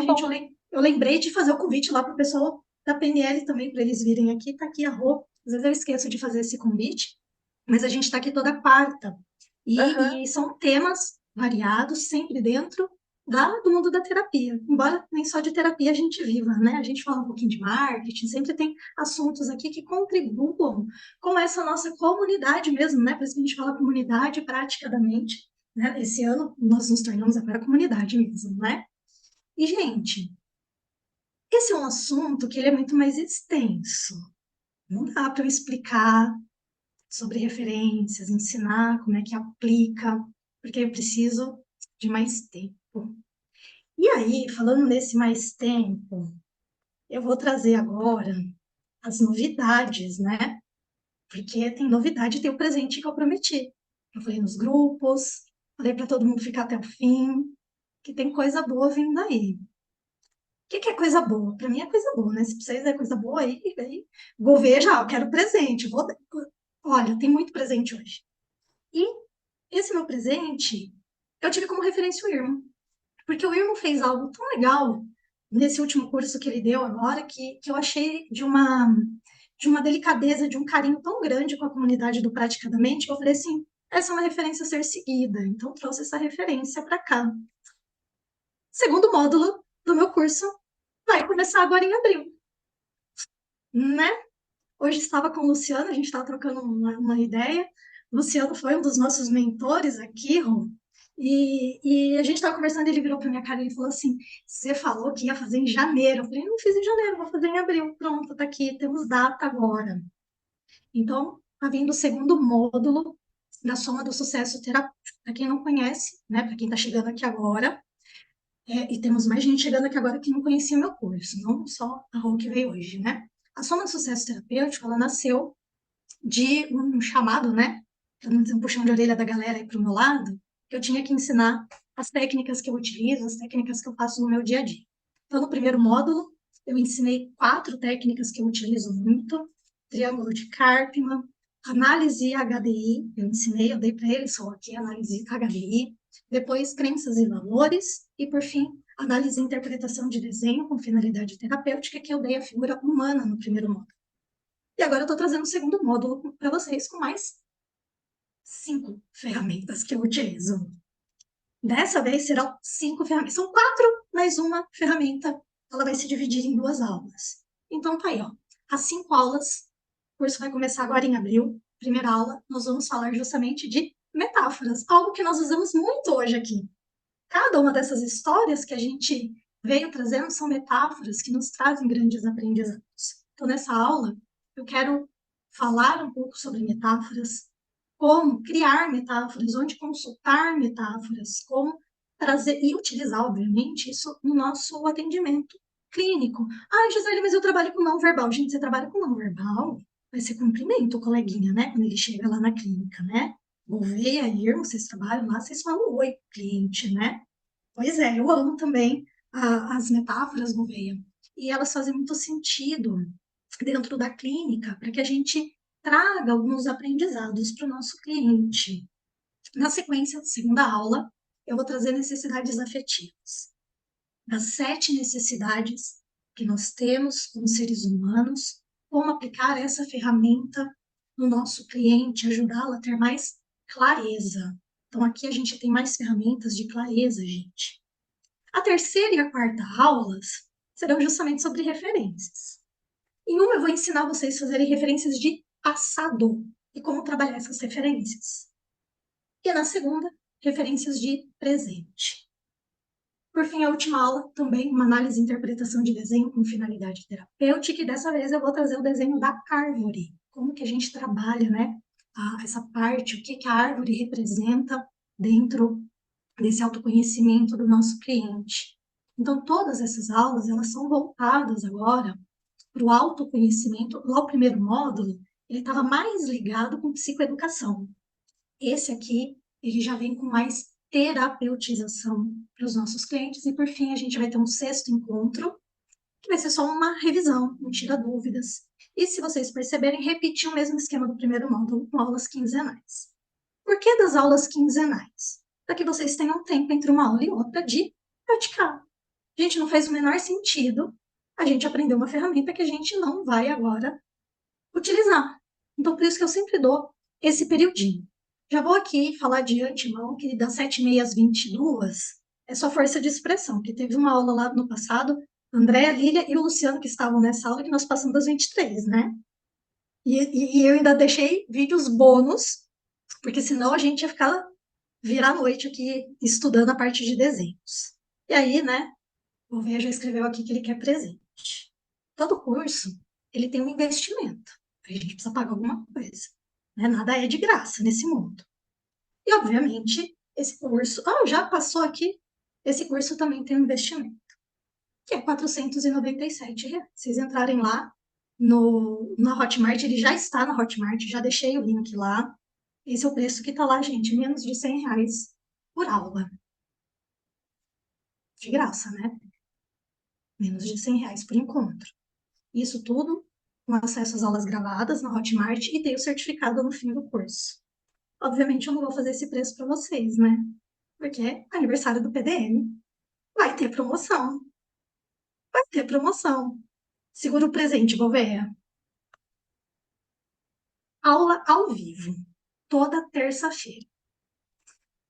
eu lembrei de fazer o convite lá para o pessoal da PNL também, para eles virem aqui. Está aqui a Rô. Às vezes eu esqueço de fazer esse convite, mas a gente está aqui toda quarta. E são temas variados, sempre dentro do mundo da terapia. Embora nem só de terapia a gente viva, né? A gente fala um pouquinho de marketing, sempre tem assuntos aqui que contribuam com essa nossa comunidade mesmo, né? Por isso que a gente fala comunidade prática da mente, né? Esse ano nós nos tornamos agora comunidade mesmo, né? E, gente, esse é um assunto que ele é muito mais extenso. Não dá para eu explicar sobre referências, ensinar como é que aplica, porque eu preciso de mais tempo. E aí, falando nesse mais tempo, eu vou trazer agora as novidades, né? Porque tem novidade, tem o presente que eu prometi. Eu falei nos grupos, falei para todo mundo ficar até o fim, que tem coisa boa vindo aí. O que é coisa boa? Para mim é coisa boa, né? Se pra vocês é coisa boa, aí Gouveia já, eu quero presente. Olha, tem muito presente hoje. E esse meu presente, eu tive como referência o Irmo. Porque o Irmo fez algo tão legal nesse último curso que ele deu agora, que eu achei de uma delicadeza, de um carinho tão grande com a comunidade do Praticadamente, que eu falei assim, essa é uma referência a ser seguida. Então, trouxe essa referência para cá. Segundo módulo do meu curso vai começar agora em abril, né? Hoje estava com o Luciano, a gente estava trocando uma ideia. O Luciano foi um dos nossos mentores aqui, Rô, e a gente estava conversando, ele virou para minha cara e falou assim: Você falou que ia fazer em janeiro. Eu falei: Não fiz em janeiro, vou fazer em abril. Pronto, tá aqui, temos data agora. Então, tá vindo o segundo módulo da Soma do Sucesso Terapêutico. Para quem não conhece, né, para quem está chegando aqui agora, e temos mais gente chegando aqui agora que não conhecia meu curso, não só a Rô que veio hoje, né? A Soma do Sucesso Terapêutico, ela nasceu de um chamado, né? Para não dizer um puxão de orelha da galera aí para o meu lado, que eu tinha que ensinar as técnicas que eu utilizo, as técnicas que eu faço no meu dia a dia. Então, no primeiro módulo, eu ensinei 4 técnicas que eu utilizo muito: triângulo de Karpman, análise HDI, eu dei para eles só aqui análise HDI, depois crenças e valores, e por fim, análise e interpretação de desenho com finalidade terapêutica, que eu dei a figura humana no primeiro módulo. E agora eu estou trazendo o segundo módulo para vocês com mais 5 ferramentas que eu utilizo. Dessa vez serão 5 ferramentas. São 4 mais uma ferramenta. Ela vai se dividir em 2 aulas. Então tá aí, ó. As 5 aulas. O curso vai começar agora em abril. Primeira aula, nós vamos falar justamente de metáforas. Algo que nós usamos muito hoje aqui. Cada uma dessas histórias que a gente veio trazendo são metáforas que nos trazem grandes aprendizados. Então, nessa aula, eu quero falar um pouco sobre metáforas, como criar metáforas, onde consultar metáforas, como trazer e utilizar, obviamente, isso no nosso atendimento clínico. Ah, Gisele, mas eu trabalho com não verbal. Gente, você trabalha com não verbal? Vai ser cumprimento o coleguinha, né? Quando ele chega lá na clínica, né? Gouveia, Irmo, vocês trabalham lá, vocês falam oi, cliente, né? Pois é, eu amo também as metáforas, Gouveia. E elas fazem muito sentido dentro da clínica para que a gente traga alguns aprendizados para o nosso cliente. Na sequência, segunda aula, eu vou trazer necessidades afetivas. Das 7 necessidades que nós temos como seres humanos, como aplicar essa ferramenta no nosso cliente, ajudá-lo a ter mais clareza. Então, aqui a gente tem mais ferramentas de clareza, gente. A terceira e a quarta aulas serão justamente sobre referências. Em uma, eu vou ensinar vocês a fazerem referências de passado e como trabalhar essas referências. E na segunda, referências de presente. Por fim, a última aula, também uma análise e interpretação de desenho com finalidade terapêutica, e dessa vez eu vou trazer o desenho da árvore. Como que a gente trabalha, né? Essa parte, o que a árvore representa dentro desse autoconhecimento do nosso cliente. Então, todas essas aulas, elas são voltadas agora para o autoconhecimento. Lá o primeiro módulo, ele estava mais ligado com psicoeducação. Esse aqui, ele já vem com mais terapeutização para os nossos clientes. E, por fim, a gente vai ter um 6º encontro, que vai ser só uma revisão, um tira dúvidas. E, se vocês perceberem, repetir o mesmo esquema do primeiro módulo, com aulas quinzenais. Por que das aulas quinzenais? Para que vocês tenham tempo entre uma aula e outra de praticar. Gente, não faz o menor sentido a gente aprender uma ferramenta que a gente não vai agora utilizar. Então, por isso que eu sempre dou esse periodinho. Já vou aqui falar de antemão que das 7h30 às 22h é só força de expressão, que teve uma aula lá no passado, André, Lília e o Luciano que estavam nessa aula, que nós passamos das 23, né? E eu ainda deixei vídeos bônus, porque senão a gente ia virar a noite aqui estudando a parte de desenhos. E aí, né, o Gouveia já escreveu aqui que ele quer presente. Todo curso, ele tem um investimento. A gente precisa pagar alguma coisa, né? Nada é de graça nesse mundo. E, obviamente, esse curso... já passou aqui. Esse curso também tem um investimento, que é R$ 497. Vocês entrarem lá na Hotmart, ele já está na Hotmart, já deixei o link lá. Esse é o preço que está lá, gente, menos de R$ 100 por aula. De graça, né? Menos de R$ 100 por encontro. Isso tudo com acesso às aulas gravadas na Hotmart e tem o certificado no fim do curso. Obviamente, eu não vou fazer esse preço para vocês, né? Porque é aniversário do PDM. Vai ter promoção. Vai ter promoção. Segura o presente, Gouveia. Aula ao vivo, toda terça-feira.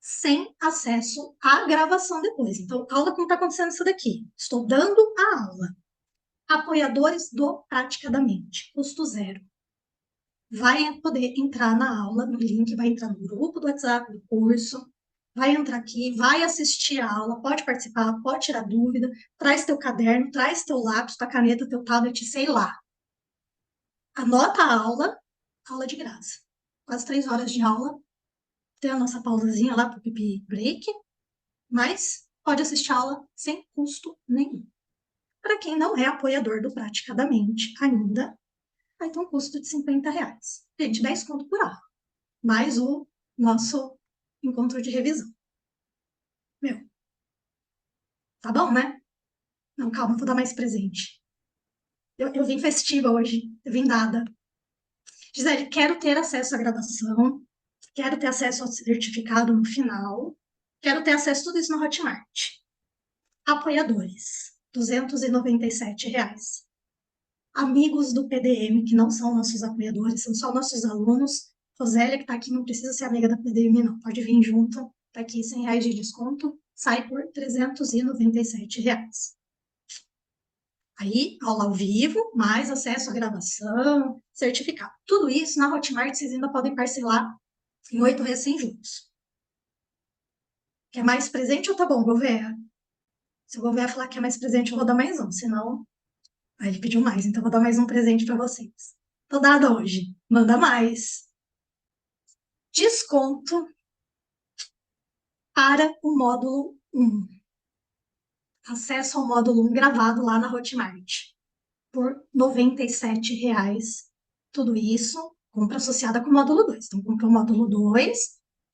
Sem acesso à gravação depois. Então, aula como está acontecendo isso daqui. Estou dando a aula. Apoiadores do Praticadamente, custo zero. Vai poder entrar na aula, no link, vai entrar no grupo do WhatsApp do curso, vai entrar aqui, vai assistir a aula, pode participar, pode tirar dúvida, traz teu caderno, traz teu lápis, tua caneta, teu tablet, sei lá. Anota a aula de graça. Quase 3 horas de aula, tem a nossa pausazinha lá para o pipi break, mas pode assistir a aula sem custo nenhum. Para quem não é apoiador do Praticadamente ainda, vai ter um custo de R$ 50. Gente, 10 conto por aula. Mais o nosso encontro de revisão. Meu, tá bom, né? Não, calma, vou dar mais presente. Eu vim festiva hoje, eu vim dada. Gisele, quero ter acesso à gravação, quero ter acesso ao certificado no final, quero ter acesso a tudo isso no Hotmart. Apoiadores, R$ 297. Amigos do PDM, que não são nossos apoiadores, são só nossos alunos. Rosélia, que está aqui, não precisa ser amiga da PDM, não. Pode vir junto. Está aqui, R$ 100 de desconto. Sai por R$ 397. Aí, aula ao vivo, mais acesso à gravação, certificado. Tudo isso na Hotmart vocês ainda podem parcelar em 8 vezes sem juros. Quer mais presente ou tá bom, Gouveia? Se o Gouveia falar que é mais presente, eu vou dar mais um. Senão, aí ele pediu mais, então eu vou dar mais um presente para vocês. Tô dada hoje. Manda mais. Desconto para o módulo 1. Acesso ao módulo 1 gravado lá na Hotmart. Por R$ 97. Tudo isso, compra associada com o módulo 2. Então, comprou o módulo 2,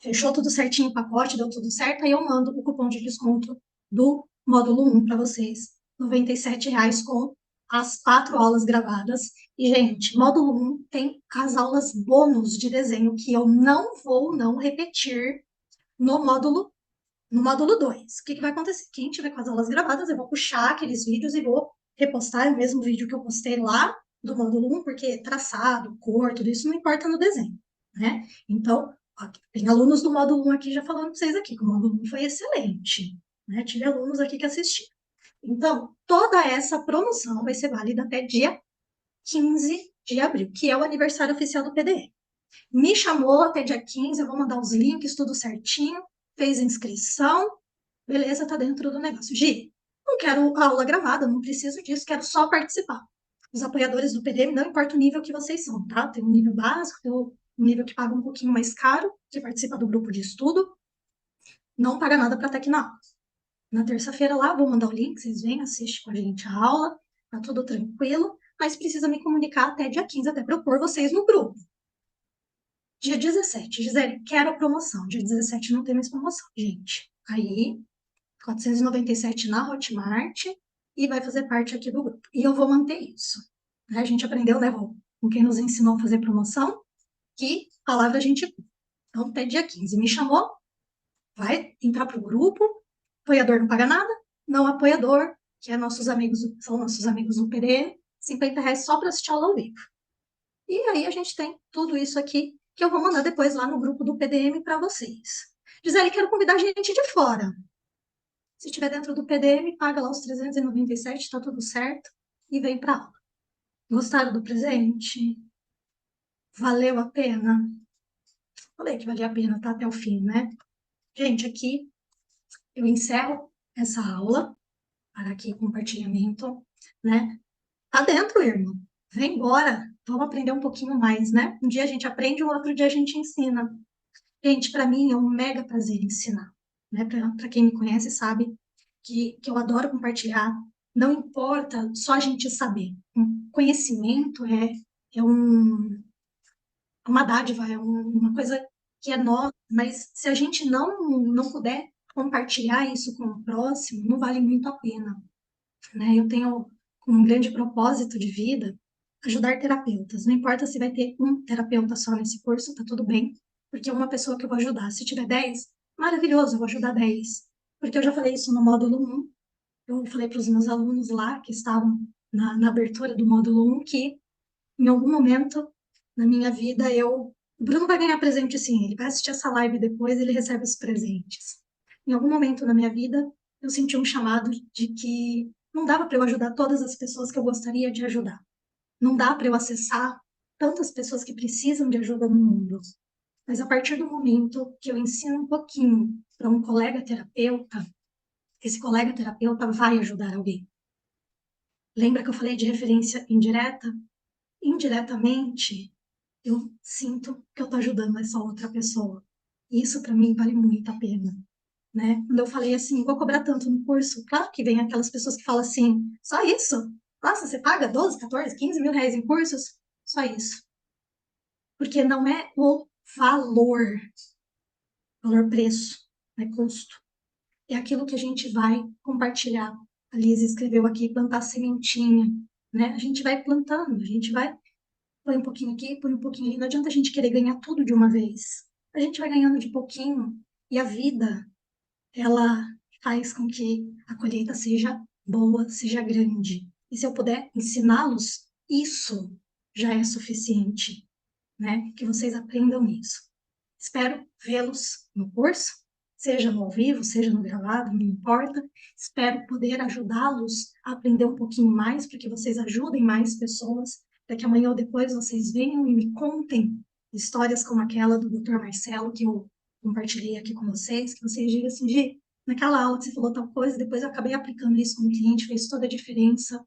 fechou tudo certinho o pacote, deu tudo certo, aí eu mando o cupom de desconto do módulo 1 para vocês. R$ 97 com as 4 aulas gravadas. E, gente, módulo 1 tem as aulas bônus de desenho que eu não vou repetir no módulo 2. O que vai acontecer? Quem tiver com as aulas gravadas, eu vou puxar aqueles vídeos e vou repostar o mesmo vídeo que eu postei lá do módulo 1, porque traçado, cor, tudo isso não importa no desenho, né? Então, ó, tem alunos do módulo 1 aqui já falando para vocês aqui, que o módulo 1 foi excelente, né? Tive alunos aqui que assistiram. Então, toda essa promoção vai ser válida até dia 15 de abril, que é o aniversário oficial do PDM. Me chamou até dia 15, eu vou mandar os links, tudo certinho, fez inscrição, beleza, tá dentro do negócio. Gi, não quero a aula gravada, não preciso disso, quero só participar. Os apoiadores do PDM, não importa o nível que vocês são, tá? Tem um nível básico, tem um nível que paga um pouquinho mais caro, que participa do grupo de estudo, não paga nada para estar aqui na aula. Na terça-feira lá, vou mandar o link, vocês vêm, assistem com a gente a aula, tá tudo tranquilo, mas precisa me comunicar até dia 15, até para eu pôr vocês no grupo. Dia 17, Gisele, quero a promoção. Dia 17 não tem mais promoção, gente. Aí, 497 na Hotmart e vai fazer parte aqui do grupo. E eu vou manter isso. A gente aprendeu, né, Rô, com quem nos ensinou a fazer promoção, que palavra a gente... Então, até dia 15. Me chamou, vai entrar pro grupo, apoiador não paga nada, não apoiador, que é nossos amigos, são nossos amigos do PDM, R$ 50 só para assistir aula ao vivo. E aí a gente tem tudo isso aqui, que eu vou mandar depois lá no grupo do PDM para vocês. Gisele, quero convidar gente de fora. Se estiver dentro do PDM, paga lá os 397, tá tudo certo, e vem para aula. Gostaram do presente? Valeu a pena? Falei que valia a pena, tá até o fim, né? Gente, aqui eu encerro essa aula, para aqui compartilhamento, né? Tá dentro, irmão. Vem embora. vamos aprender um pouquinho mais, né? Um dia a gente aprende, o outro dia a gente ensina. Gente, para mim é um mega prazer ensinar, né? Para quem me conhece sabe que eu adoro compartilhar. Não importa só a gente saber. Conhecimento é uma dádiva, uma coisa que é nossa, mas se a gente não puder compartilhar isso com o próximo, não vale muito a pena, né? Eu tenho um grande propósito de vida, ajudar terapeutas. Não importa se vai ter um terapeuta só nesse curso, tá tudo bem, porque é uma pessoa que eu vou ajudar. Se tiver 10, maravilhoso, eu vou ajudar 10. Porque eu já falei isso no módulo 1, eu falei para os meus alunos lá que estavam na abertura do módulo 1 que em algum momento na minha vida o Bruno vai ganhar presente sim, ele vai assistir essa live depois, ele recebe os presentes. Em algum momento na minha vida eu senti um chamado de que não dava para eu ajudar todas as pessoas que eu gostaria de ajudar. Não dá para eu acessar tantas pessoas que precisam de ajuda no mundo. Mas a partir do momento que eu ensino um pouquinho para um colega terapeuta, esse colega terapeuta vai ajudar alguém. Lembra que eu falei de referência indireta? Indiretamente, eu sinto que eu estou ajudando essa outra pessoa. E isso, para mim, vale muito a pena. Né? Quando eu falei assim, vou cobrar tanto no curso, claro que vem aquelas pessoas que falam assim, só isso? Nossa, você paga 12, 14, 15 mil reais em cursos? Só isso. Porque não é o valor-preço, é custo. É aquilo que a gente vai compartilhar. A Liz escreveu aqui, plantar sementinha, né? A gente vai plantando, a gente vai põe um pouquinho aqui, põe um pouquinho ali. Não adianta a gente querer ganhar tudo de uma vez. A gente vai ganhando de pouquinho e a vida, ela faz com que a colheita seja boa, seja grande. E se eu puder ensiná-los, isso já é suficiente, né? Que vocês aprendam isso. Espero vê-los no curso, seja no ao vivo, seja no gravado, não importa. Espero poder ajudá-los a aprender um pouquinho mais, para que vocês ajudem mais pessoas, para que amanhã ou depois vocês venham e me contem histórias como aquela do Dr. Marcelo, que eu compartilhei aqui com vocês, que vocês digam assim, Gi, naquela aula você falou tal coisa, depois eu acabei aplicando isso com o cliente, fez toda a diferença.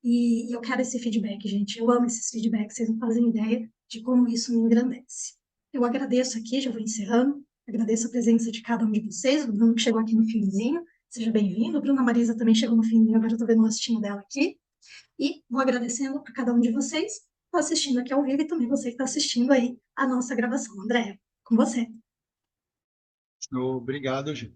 E eu quero esse feedback, gente. Eu amo esses feedbacks, vocês não fazem ideia de como isso me engrandece. Eu agradeço aqui, já vou encerrando, agradeço a presença de cada um de vocês, o Bruno que chegou aqui no finzinho, seja bem-vindo, a Bruna Marisa também chegou no finzinho, agora eu estou vendo o rostinho dela aqui, e vou agradecendo a cada um de vocês que está assistindo aqui ao vivo e também você que está assistindo aí a nossa gravação. Andréa, com você. Obrigado, Gi.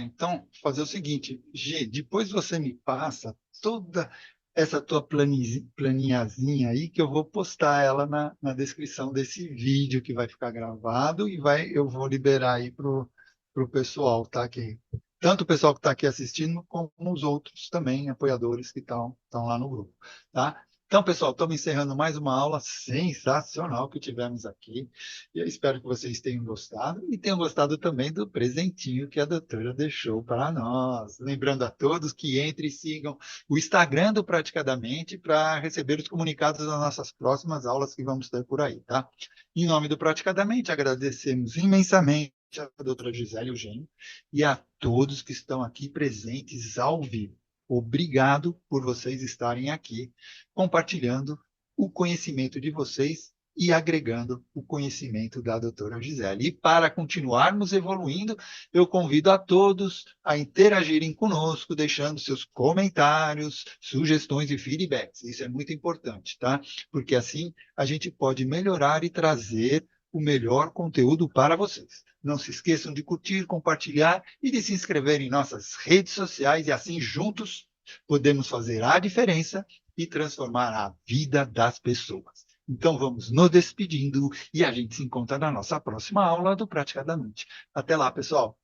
Então, fazer o seguinte, Gi, depois você me passa toda essa tua planilhazinha aí, que eu vou postar ela na descrição desse vídeo que vai ficar gravado e eu vou liberar aí para o pessoal, tá? Aqui. Tanto o pessoal que está aqui assistindo, como os outros também, apoiadores que estão lá no grupo, tá? Então, pessoal, estamos encerrando mais uma aula sensacional que tivemos aqui. E eu espero que vocês tenham gostado e tenham gostado também do presentinho que a doutora deixou para nós. Lembrando a todos que entrem e sigam o Instagram do Praticadamente para receber os comunicados das nossas próximas aulas que vamos ter por aí, tá? Em nome do Praticadamente, agradecemos imensamente a doutora Gisele Eugênio e a todos que estão aqui presentes ao vivo. Obrigado por vocês estarem aqui compartilhando o conhecimento de vocês e agregando o conhecimento da doutora Gisele. E para continuarmos evoluindo, eu convido a todos a interagirem conosco, deixando seus comentários, sugestões e feedbacks. Isso é muito importante, tá? Porque assim a gente pode melhorar e trazer o melhor conteúdo para vocês. Não se esqueçam de curtir, compartilhar e de se inscrever em nossas redes sociais e assim juntos podemos fazer a diferença e transformar a vida das pessoas. Então vamos nos despedindo e a gente se encontra na nossa próxima aula do Praticadamente. Até lá, pessoal!